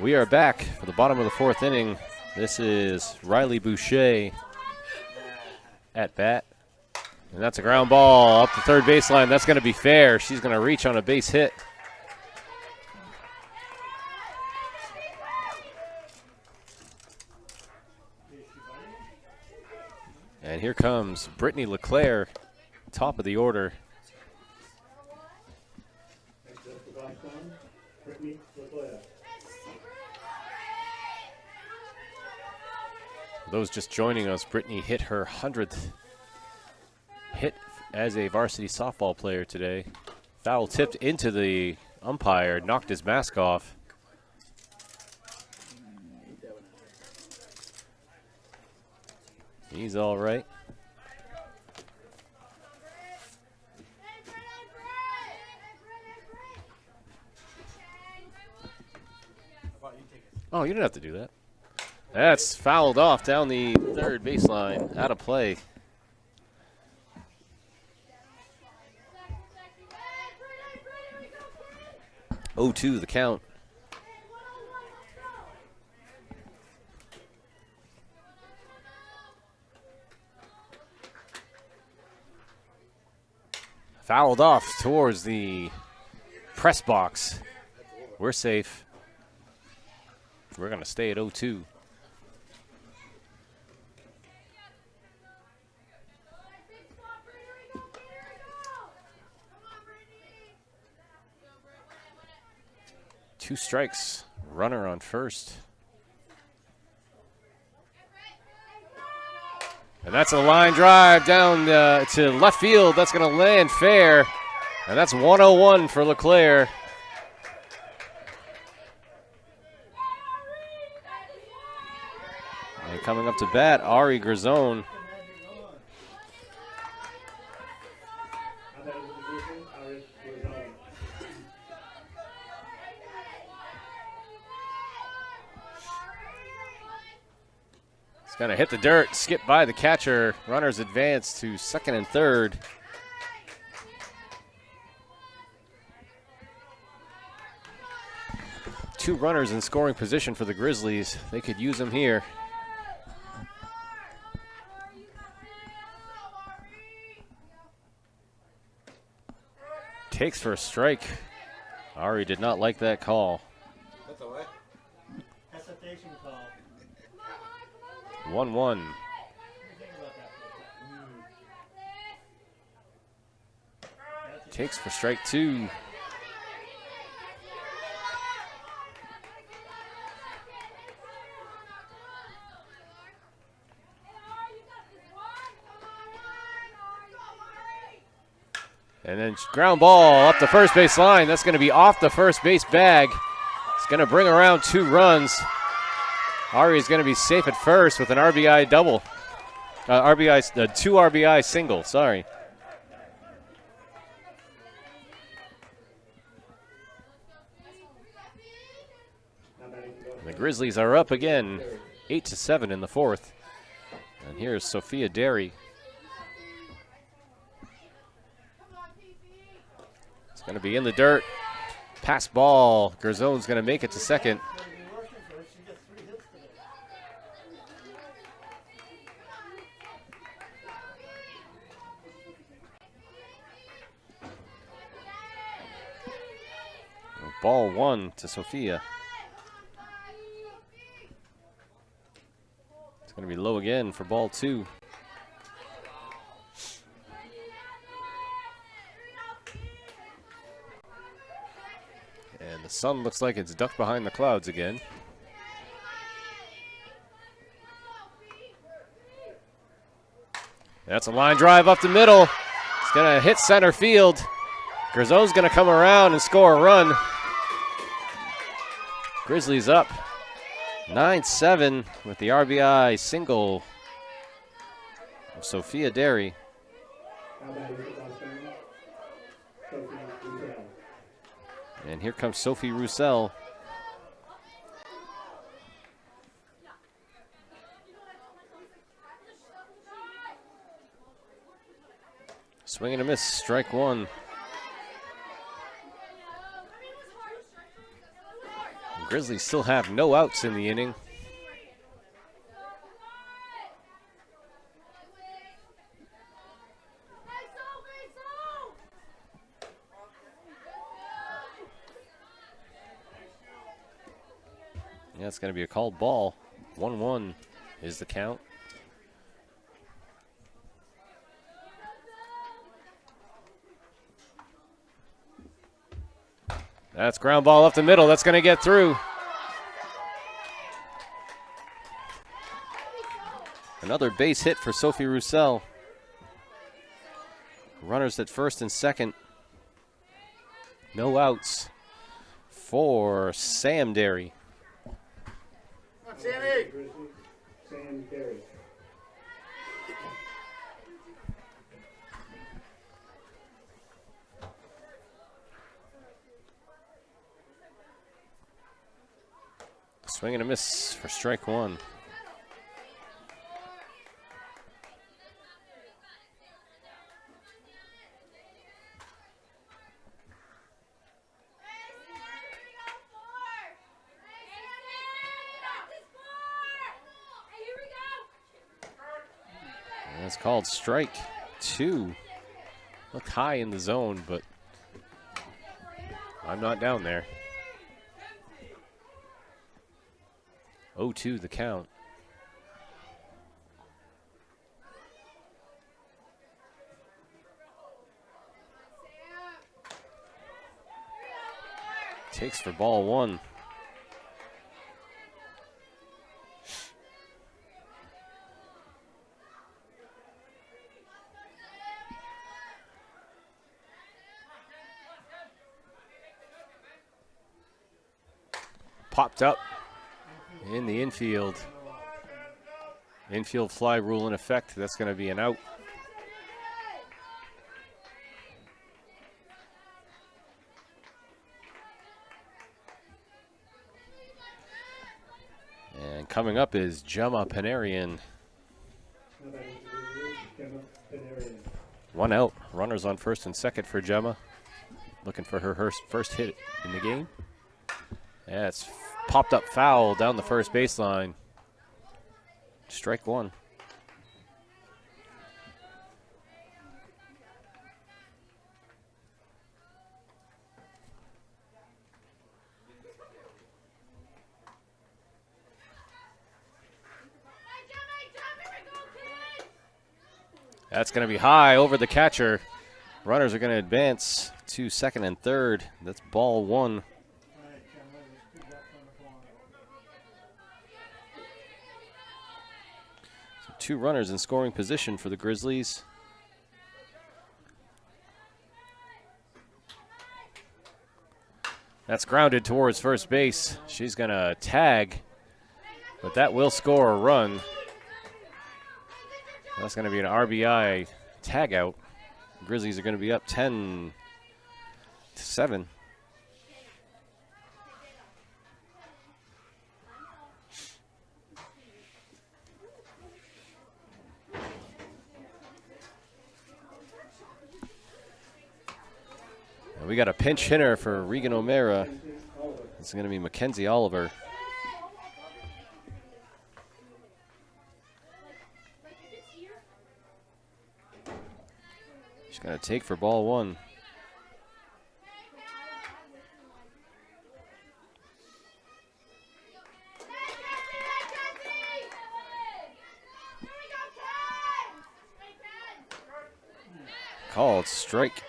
We are back for the bottom of the fourth inning. This is Riley Boucher at bat. And that's a ground ball up the third baseline. That's going to be fair. She's going to reach on a base hit. And here comes Brittany LeClaire, top of the order. For those just joining us, Brittany hit her 100th hit as a varsity softball player today. Foul tipped into the umpire, knocked his mask off. He's all right. Oh, you don't have to do that. That's fouled off down the third baseline, out of play. 0-2 the count. Fouled off towards the press box. We're safe. We're going to stay at 0-2. Two strikes, runner on first. And that's a line drive down to left field. That's going to land fair. And that's 101 for LeClaire. And coming up to bat, Ari Grzone. It's going to hit the dirt, skip by the catcher. Runners advance to second and third. Two runners in scoring position for the Grizzlies. They could use them here. Takes for a strike. Ari did not like that call. That's a what? Hesitation call. 1-1. Takes for strike two. And then ground ball up the first base line. That's going to be off the first base bag. It's going to bring around 2 runs. Ari is going to be safe at first with an RBI double. 2 RBI single, sorry. And the Grizzlies are up again, 8-7 in the fourth. And here's Sophia Derry. It's going to be in the dirt. Pass ball. Gerzone's going to make it to second. Ball 1 to Sophia. It's going to be low again for ball 2. And the sun looks like it's ducked behind the clouds again. That's a line drive up the middle. It's going to hit center field. Gerzone's going to come around and score a run. Grizzlies up 9-7 with the RBI single of Sophia Derry. And here comes Sophie Roussel. Swing and a miss, strike 1. Grizzlies still have no outs in the inning. Yeah, it's going to be a called ball. 1-1 is the count. That's ground ball up the middle. That's going to get through. Another base hit for Sophie Roussel. Runners at first and second. No outs for Sam Derry. Sammy. Sam Derry. Swing and a miss for strike one. And it's called strike two. Looked high in the zone, but I'm not down there. 0-2 the count. Takes for ball one. Popped up in the infield. Infield fly rule in effect. That's going to be an out. And coming up is Gemma Panarian. One out. Runners on first and second for Gemma. Looking for her first hit in the game. Yeah, it's popped up foul down the first baseline. Strike one. That's going to be high over the catcher. Runners are going to advance to second and third. That's ball one. So 2 runners in scoring position for the Grizzlies. That's grounded towards first base. She's going to tag, but that will score a run. That's going to be an RBI tag out. Grizzlies are going to be up 10-7. And we got a pinch hitter for Regan O'Mara. It's going to be Mackenzie Oliver. She's going to take for ball one. Called strike.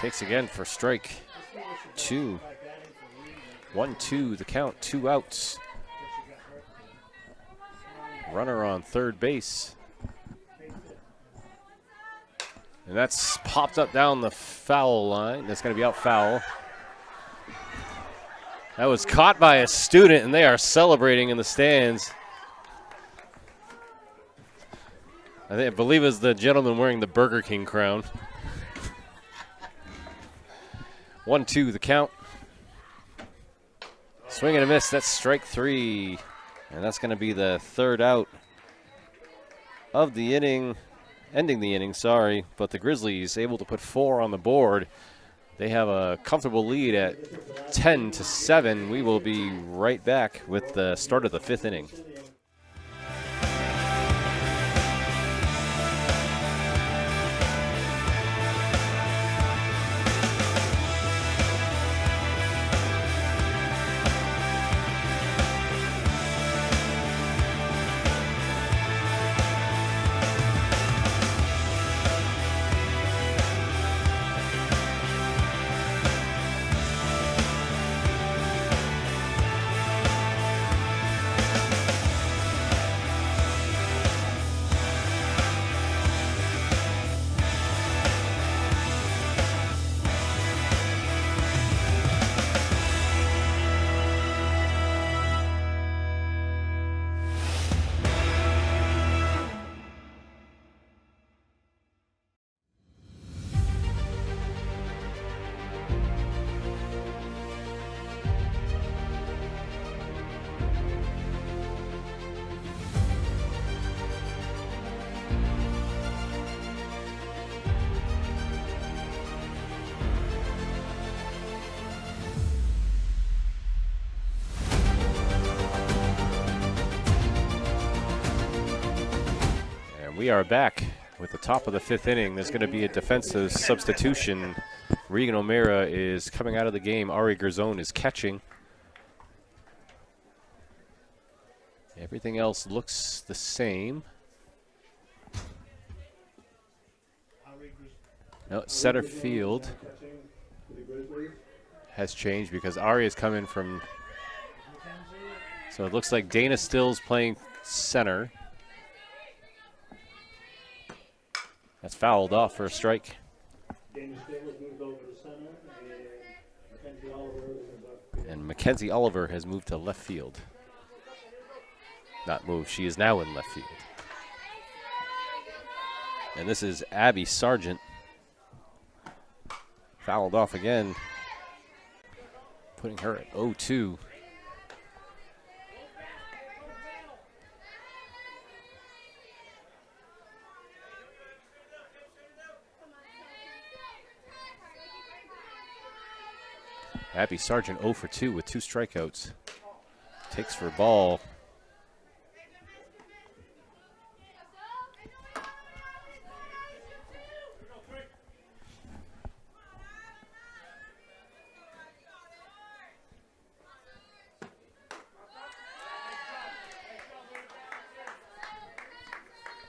Takes again for strike two. 1-2 the count, 2 outs. Runner on third base. And that's popped up down the foul line. That's going to be out foul. That was caught by a student, and they are celebrating in the stands. I believe it was the gentleman wearing the Burger King crown. 1-2 the count. Swing and a miss. That's strike three. And that's going to be the third out of the inning, ending the inning, sorry. But the Grizzlies able to put 4 on the board. They have a comfortable lead at 10-7. We will be right back with the start of the 5th inning. We are back with the top of the 5th inning. There's going to be a defensive substitution. Regan O'Meara is coming out of the game. Ari Gerzon is catching. Everything else looks the same. No, center field has changed because Ari has come in from. So it looks like Dana Stills playing center. That's fouled off for a strike. And Mackenzie Oliver has moved to left field. Not moved, she is now in left field. And this is Abby Sargent. Fouled off again. Putting her at 0-2. Abby Sargent 0 for 2 with 2 strikeouts. Takes for a ball.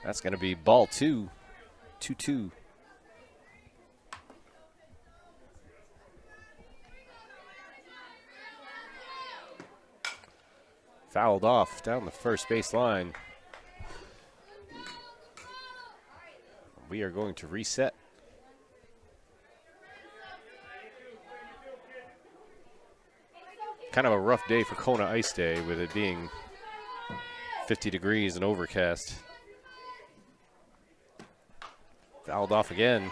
That's going to be ball 2, 2-2. Fouled off down the first base line. We are going to reset. Kind of a rough day for Kona Ice Day with it being 50 degrees and overcast. Fouled off again.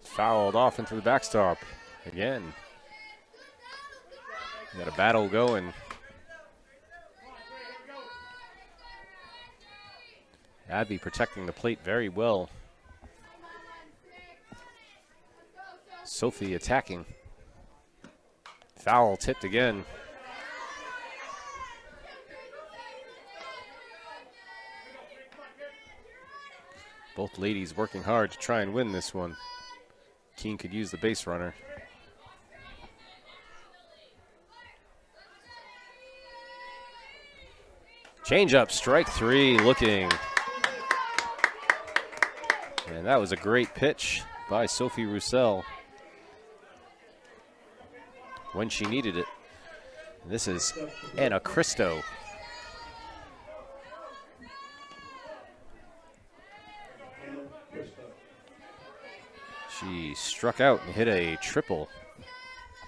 Fouled off into the backstop again. Got a battle going. Abby protecting the plate very well. Sophie attacking. Foul tipped again. Both ladies working hard to try and win this one. Keene could use the base runner. Change up, strike 3 looking. And that was a great pitch by Sophie Roussel when she needed it. This is Anna Cristo. She struck out and hit a triple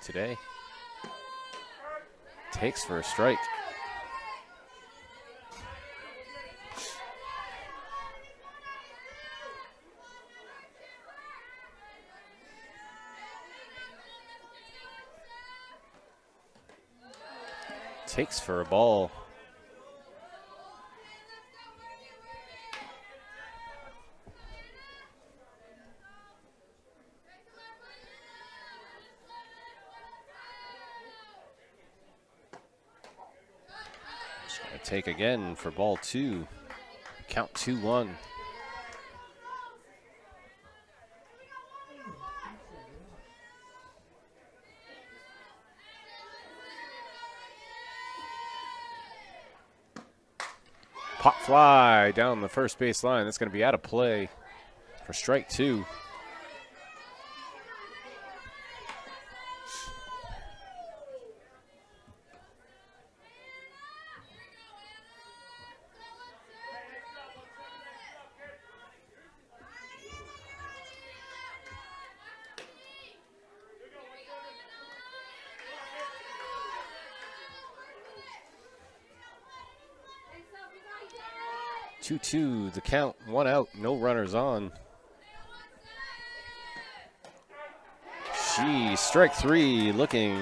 today. Takes for a strike. Takes for a ball. She's going to take again for ball 2. Count 2-1. Pop fly down the first base line. That's going to be out of play for strike 2. Two, the count, 1 out, no runners on. She strike 3, looking.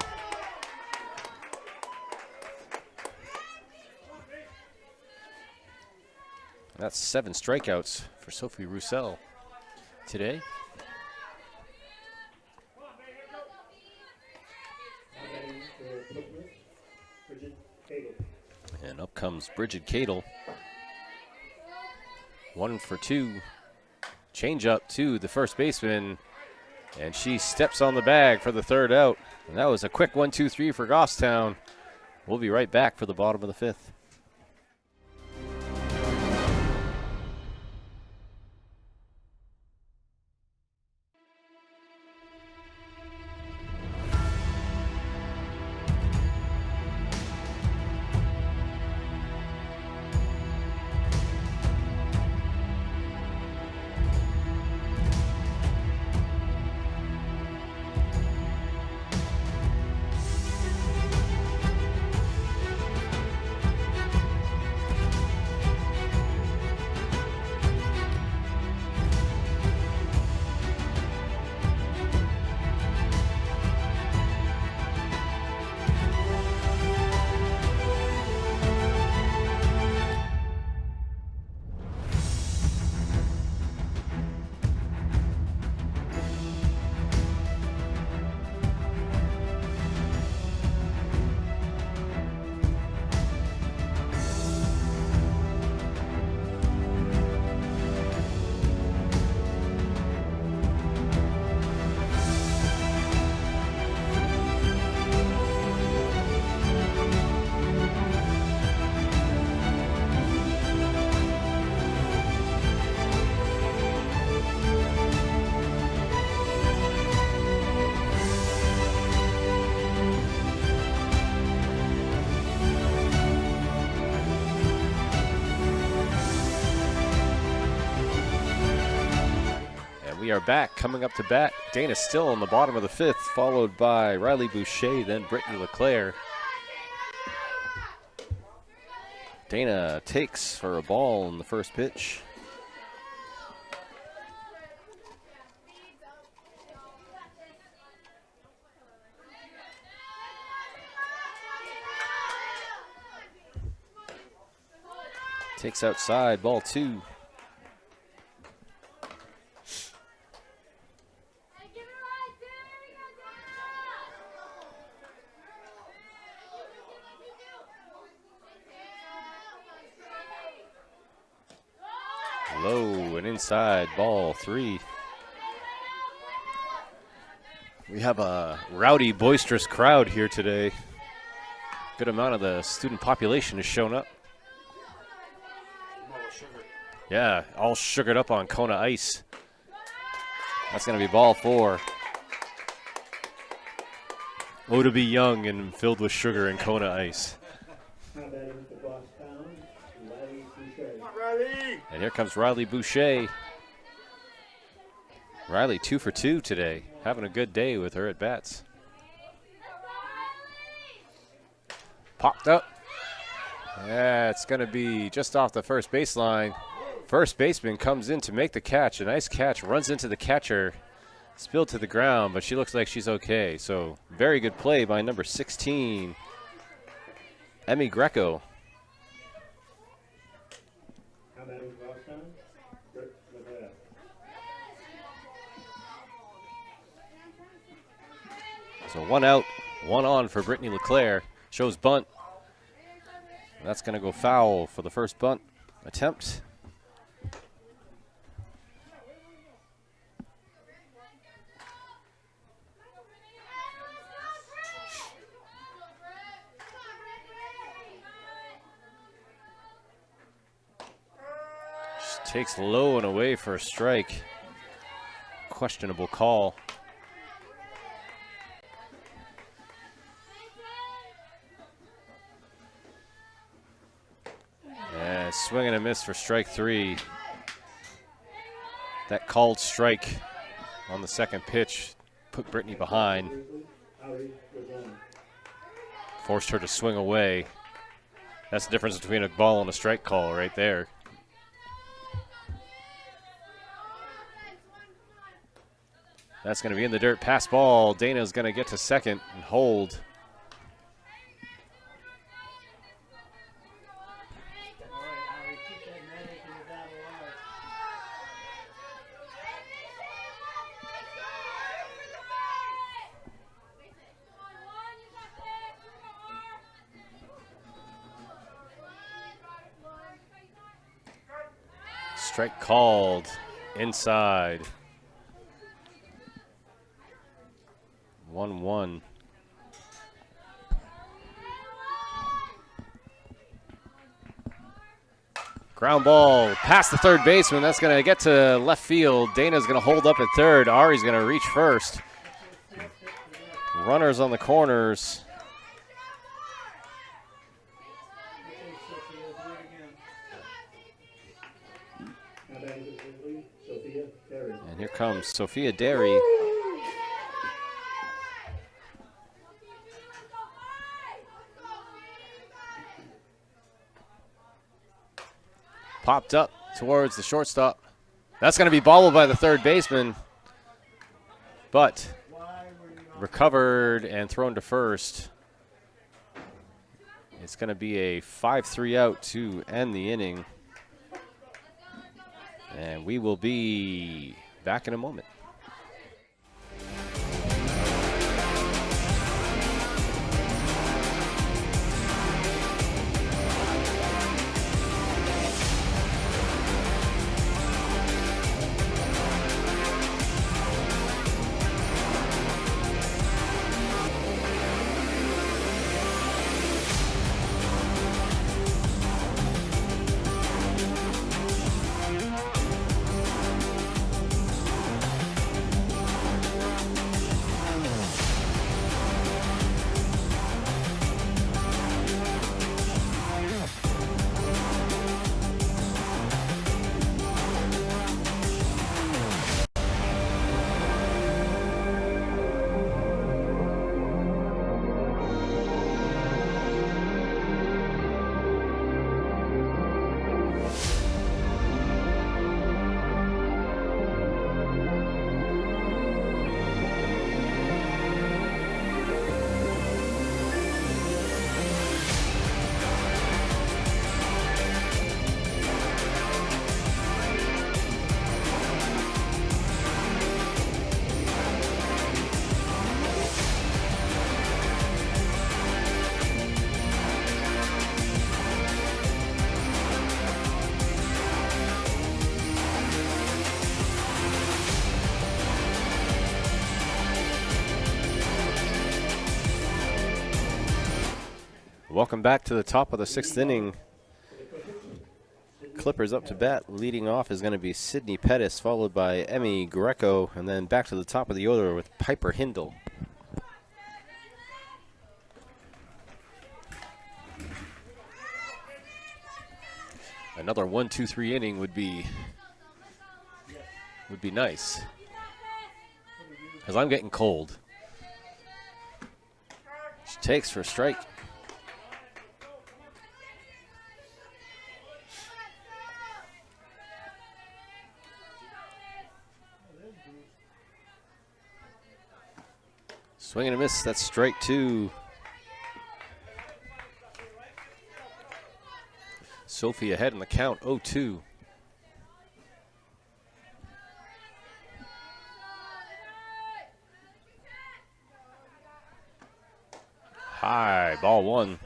That's 7 strikeouts for Sophie Roussel today. And up comes Bridget Cadle. 1 for 2. Change up to the first baseman. And she steps on the bag for the 3rd out. And that was a quick 1-2-3 for Goffstown. We'll be right back for the bottom of the 5th. We are back, coming up to bat. Dana still on the bottom of the 5th, followed by Riley Boucher, then Brittany LeClaire. Dana takes for a ball in the first pitch. Takes outside, ball 2. Low and inside, ball 3. We have a rowdy, boisterous crowd here today. Good amount of the student population has shown up. Yeah, all sugared up on Kona ice. That's going to be ball 4. Oh, to be young and filled with sugar and Kona ice. And here comes Riley Boucher. Riley 2 for 2 today. Having a good day with her at bats. Popped up. Yeah, it's going to be just off the first baseline. First baseman comes in to make the catch. A nice catch, runs into the catcher. Spilled to the ground, but she looks like she's okay. So very good play by number 16, Emmy Greco. How about in Goffstown? So 1 out, 1 on for Brittany LeClaire. Shows bunt. That's going to go foul for the first bunt attempt. She takes low and away for a strike. Questionable call. Swing and a miss for strike 3. That called strike on the second pitch put Brittany behind. Forced her to swing away. That's the difference between a ball and a strike call right there. That's going to be in the dirt. Pass ball. Dana's going to get to second and hold. Strike called inside. 1-1. Ground ball past the third baseman. That's going to get to left field. Dana's going to hold up at third. Ari's going to reach first. Runners on the corners. And here comes Sophia Derry. Popped up towards the shortstop. That's going to be bobbled by the third baseman, but recovered and thrown to first. It's going to be a 5-3 out to end the inning. And we will be back in a moment. Welcome back to the top of the sixth inning. Clippers up to bat. Leading off is going to be Sydney Pettis, followed by Emmy Greco, and then back to the top of the order with Piper Hindle. Another 1-2-3 inning would be nice. because I'm getting cold. She takes for a strike. Swing and a miss. That's strike 2. Sophie ahead in the count, 0-2. High, ball 1.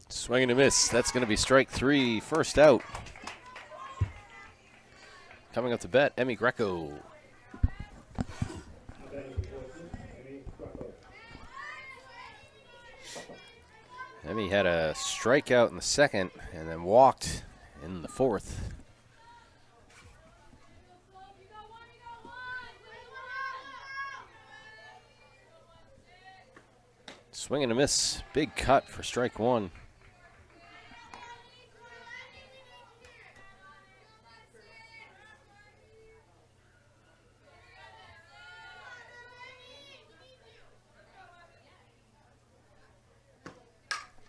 Swing and a miss. That's going to be strike 3, first out. Coming up to bat, Emmy Greco. Emmy had a strikeout in the second and then walked in the fourth. Swing and a miss. Big cut for strike 1.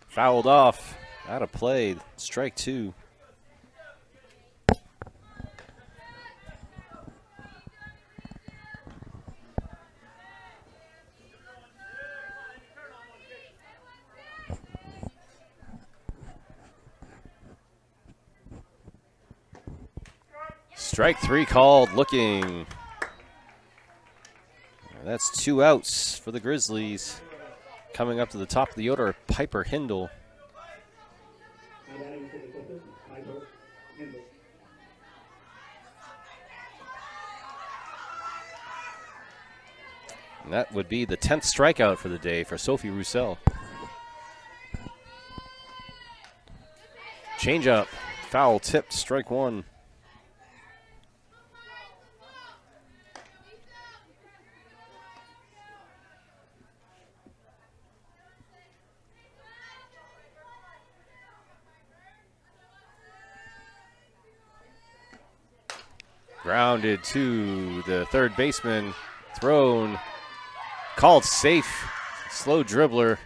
Fouled off. Out of play. Strike 2. Strike 3 called. Looking. That's 2 outs for the Grizzlies. Coming up to the top of the order, Piper Hindle. And that would be the 10th strikeout for the day for Sophie Roussel. Changeup, foul tipped, strike 1. Grounded to the third baseman, thrown, called safe, slow dribbler.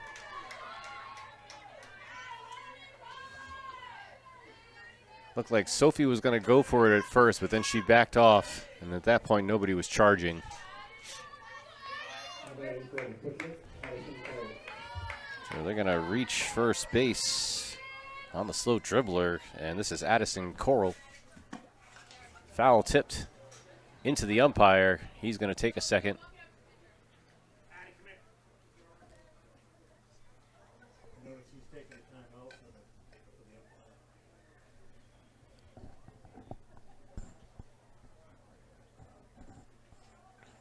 Looked like Sophie was going to go for it at first, but then she backed off, and at that point nobody was charging. So they're going to reach first base on the slow dribbler, and this is Addison Coral. Foul tipped into the umpire. He's going to take a second.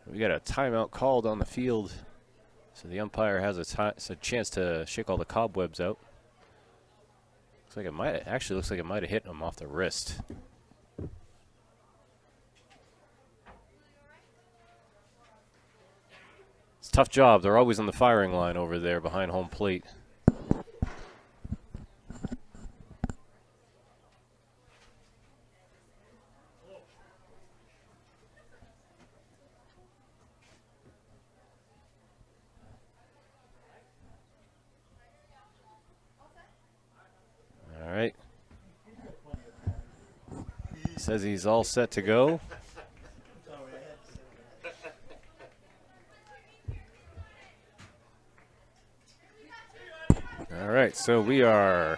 We got a timeout called on the field, so the umpire has a chance to shake all the cobwebs out. Looks like it might have hit him off the wrist. It's a tough job. They're always on the firing line over there behind home plate. All right. Says he's all set to go. All right, so we are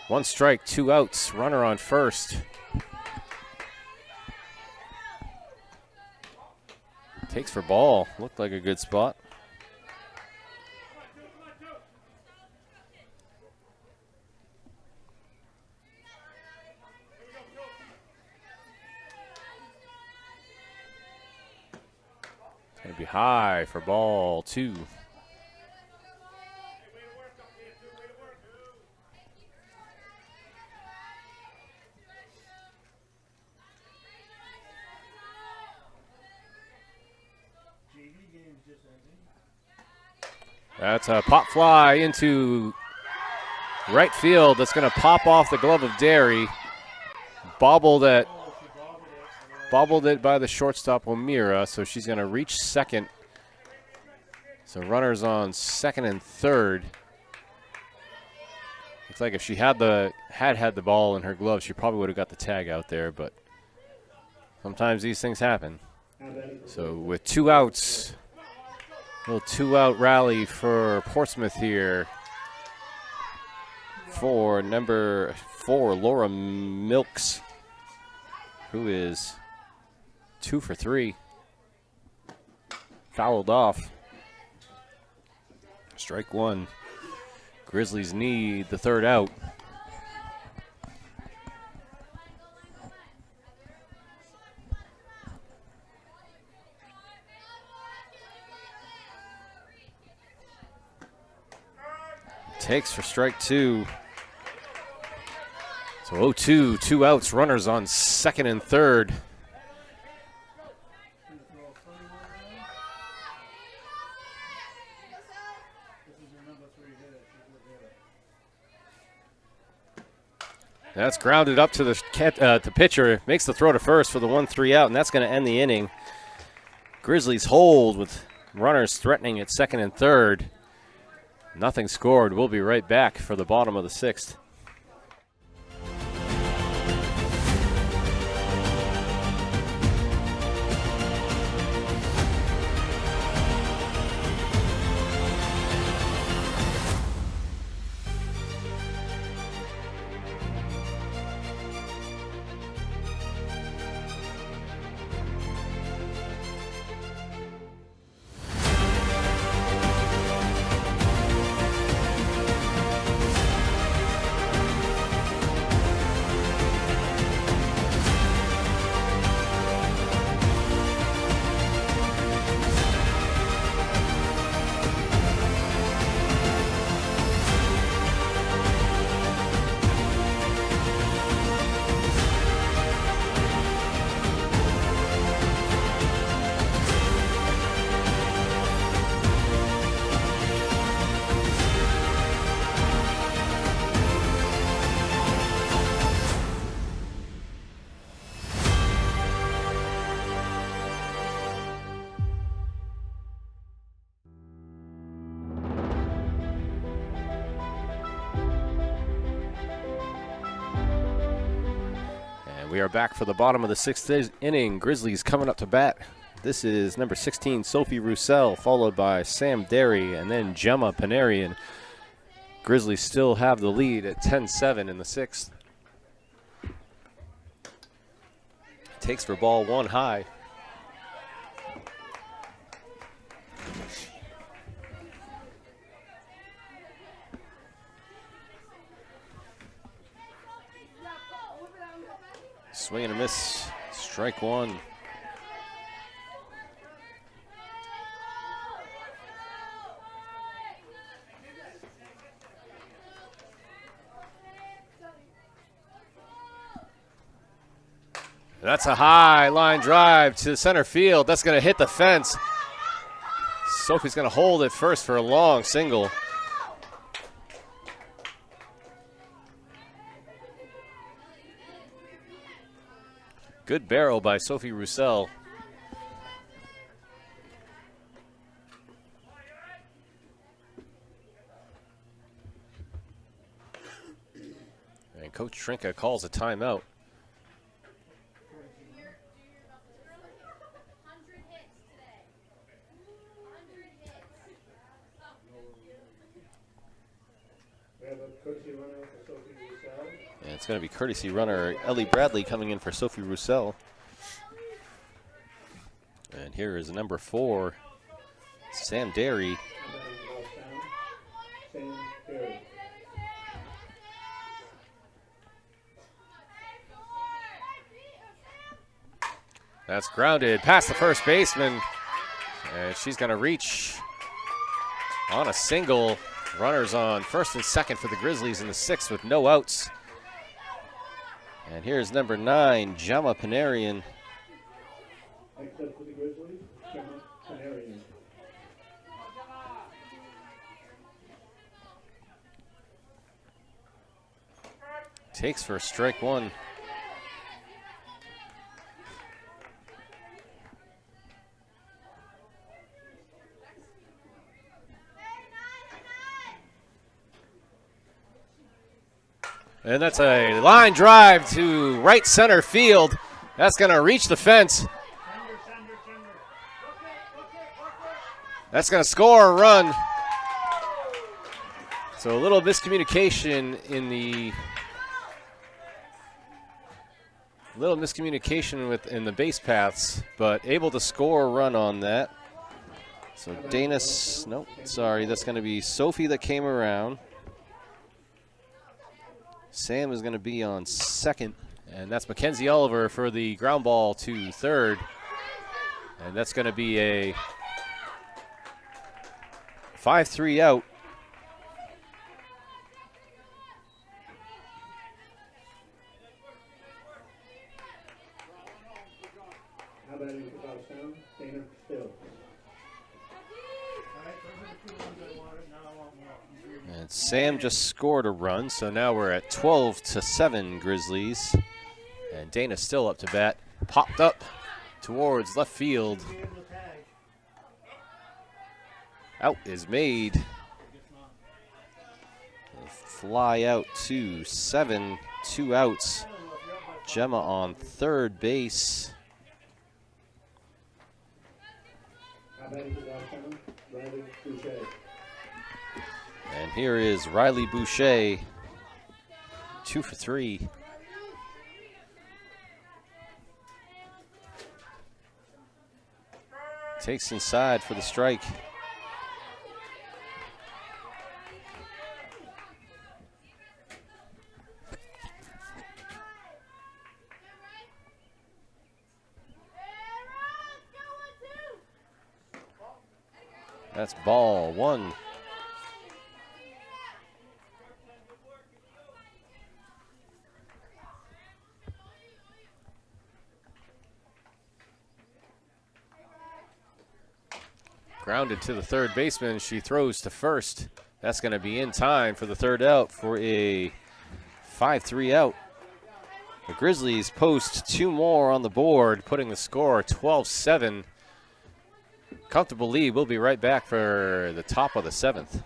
1 strike, 2 outs, runner on first. Takes for ball, looked like a good spot. Gonna be high for ball 2. That's a pop fly into right field. That's going to pop off the glove of Derry. Bobbled it by the shortstop, O'Meara, so she's going to reach second. So runners on second and third. Looks like if she had the ball in her glove, she probably would have got the tag out there, but sometimes these things happen. So with 2 outs, a little 2-out rally for Portsmouth here for number 4, Laura Milks, who is 2 for 3. Fouled off. Strike 1. Grizzlies need the 3rd out. Takes for strike 2. So 0-2, 2 outs, runners on second and third. That's grounded up to the pitcher. Makes the throw to first for the 1-3 out, and that's going to end the inning. Grizzlies hold with runners threatening at second and third. Nothing scored. We'll be right back for the bottom of the 6th. We are back for the bottom of the 6th inning. Grizzlies coming up to bat. This is number 16, Sophie Roussel, followed by Sam Derry, and then Gemma Panarian. Grizzlies still have the lead at 10-7 in the 6th. Takes for ball 1 high. Swing and a miss, strike 1. That's a high line drive to center field. That's going to hit the fence. Sophie's going to hold it first for a long single. Good barrel by Sophie Roussel. And Coach Trinka calls a timeout. And it's going to be courtesy runner Ellie Bradley coming in for Sophie Roussel. And here is number 4, Sam Derry. That's grounded past the first baseman. And she's going to reach on a single. Runners on first and second for the Grizzlies in the 6th with no outs. And here's number 9, Gemma Panarian. Except for the Grizzlies, Gemma Panarian. Takes for strike one. And that's a line drive to right center field. That's going to reach the fence. That's going to score a run. So a little miscommunication in the base paths, but able to score a run on that. So Danis, nope, sorry, that's going to be Sophie that came around. Sam is going to be on second, and that's Mackenzie Oliver for the ground ball to third. And that's going to be a 5-3 out. How about in Goffstown? Dana Still. And Sam just scored a run, so now we're at 12-7 Grizzlies. And Dana still up to bat. Popped up towards left field. Out is made. Fly out to 7, 2 outs. Gemma on third base. How about in Goffstown? Riley Boucher. And here is Riley Boucher, 2 for 3. Takes inside for the strike. That's ball one. Grounded to the third baseman. She throws to first. That's going to be in time for the third out for a 5-3 out. The Grizzlies post 2 more on the board, putting the score 12-7. Comfortable lead. We'll be right back for the top of the 7th.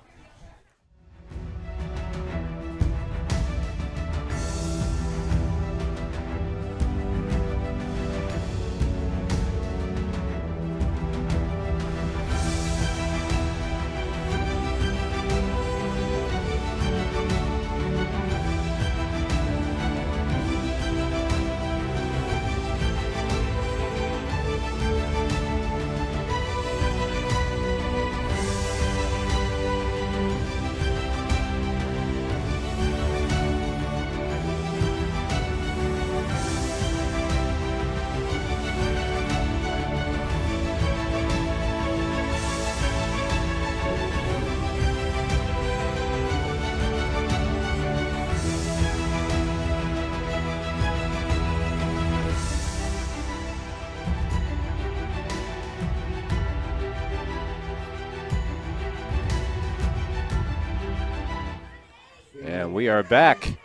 We are back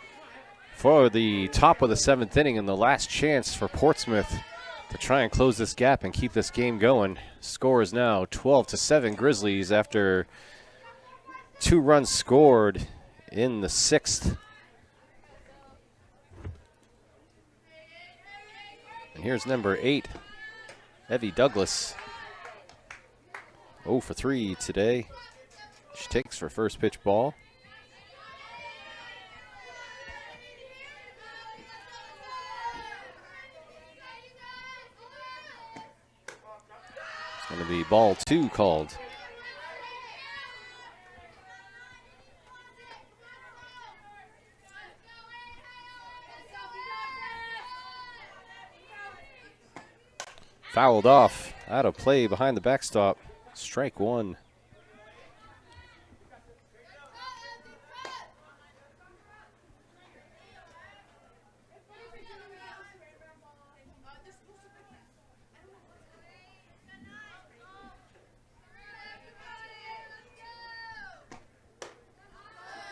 for the top of the 7th inning and the last chance for Portsmouth to try and close this gap and keep this game going. Score is now 12-7 Grizzlies after 2 runs scored in the 6th. And here's number 8, Evie Douglas. 0 for 3 today. She takes for first pitch ball. Going to be ball 2 called. Fouled off, out of play behind the backstop. Strike 1.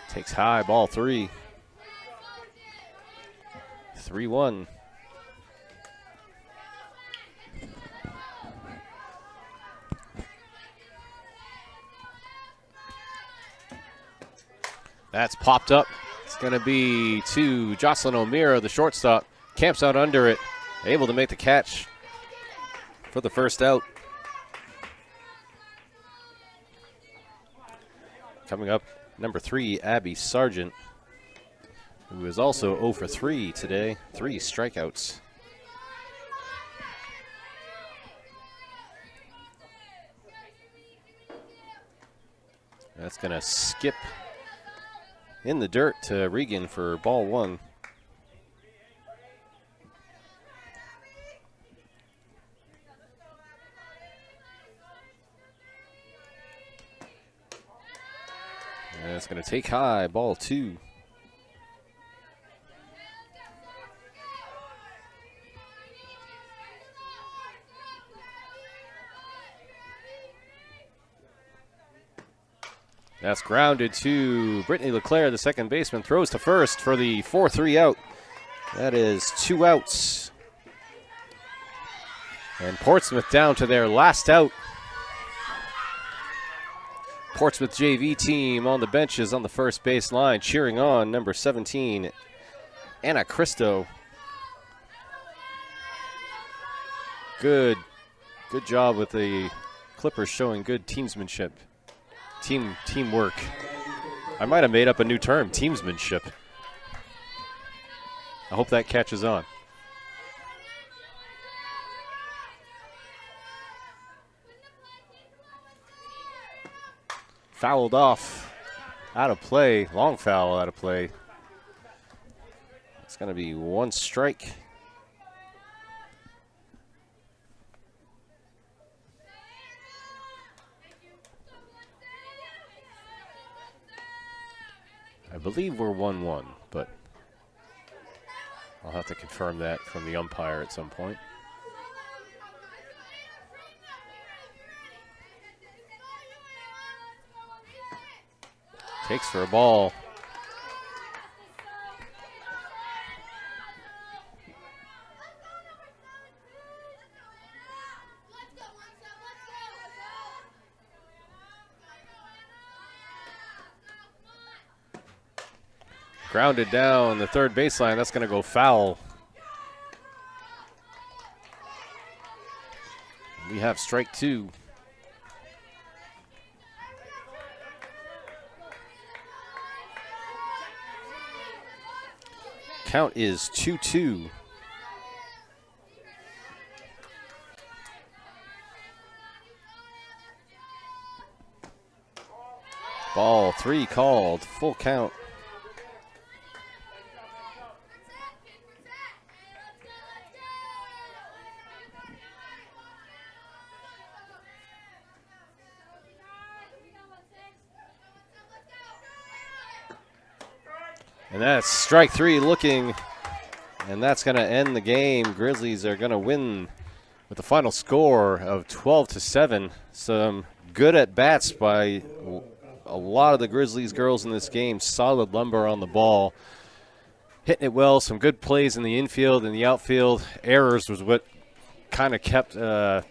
Takes high, ball 3. 3-1. That's popped up. It's going to be to Jocelyn O'Meara, the shortstop. Camps out under it. Able to make the catch for the first out. Coming up, number 3, Abby Sargent, who is also 0 for 3 today. 3 strikeouts. That's going to skip in the dirt to Regan for ball 1. And it's going to take high, ball 2. That's grounded to Brittany LeClaire, the second baseman. Throws to first for the 4-3 out. That is 2 outs. And Portsmouth down to their last out. Portsmouth JV team on the benches on the first base line, cheering on number 17, Anna Cristo. Good job with the Clippers showing good teamsmanship. Teamwork. I might have made up a new term, teamsmanship. I hope that catches on. Fouled off, out of play, long foul out of play. It's going to be 1 strike. I believe we're 1-1, but I'll have to confirm that from the umpire at some point. Takes for a ball. Grounded down the third baseline. That's going to go foul. We have strike 2. Count is 2-2. Ball 3 called, full count. And that's strike 3 looking, and that's going to end the game. Grizzlies are going to win with the final score of 12-7. Some good at-bats by a lot of the Grizzlies girls in this game. Solid lumber on the ball. Hitting it well, some good plays in the infield and the outfield. Errors was what kind of kept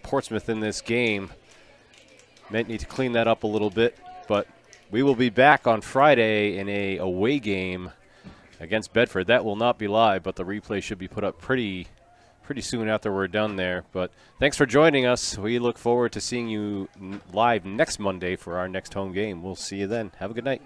Portsmouth in this game. Might need to clean that up a little bit, but we will be back on Friday in a away game against Bedford. That will not be live, but the replay should be put up pretty soon after we're done there. But thanks for joining us. We look forward to seeing you live next Monday for our next home game. We'll see you then. Have a good night.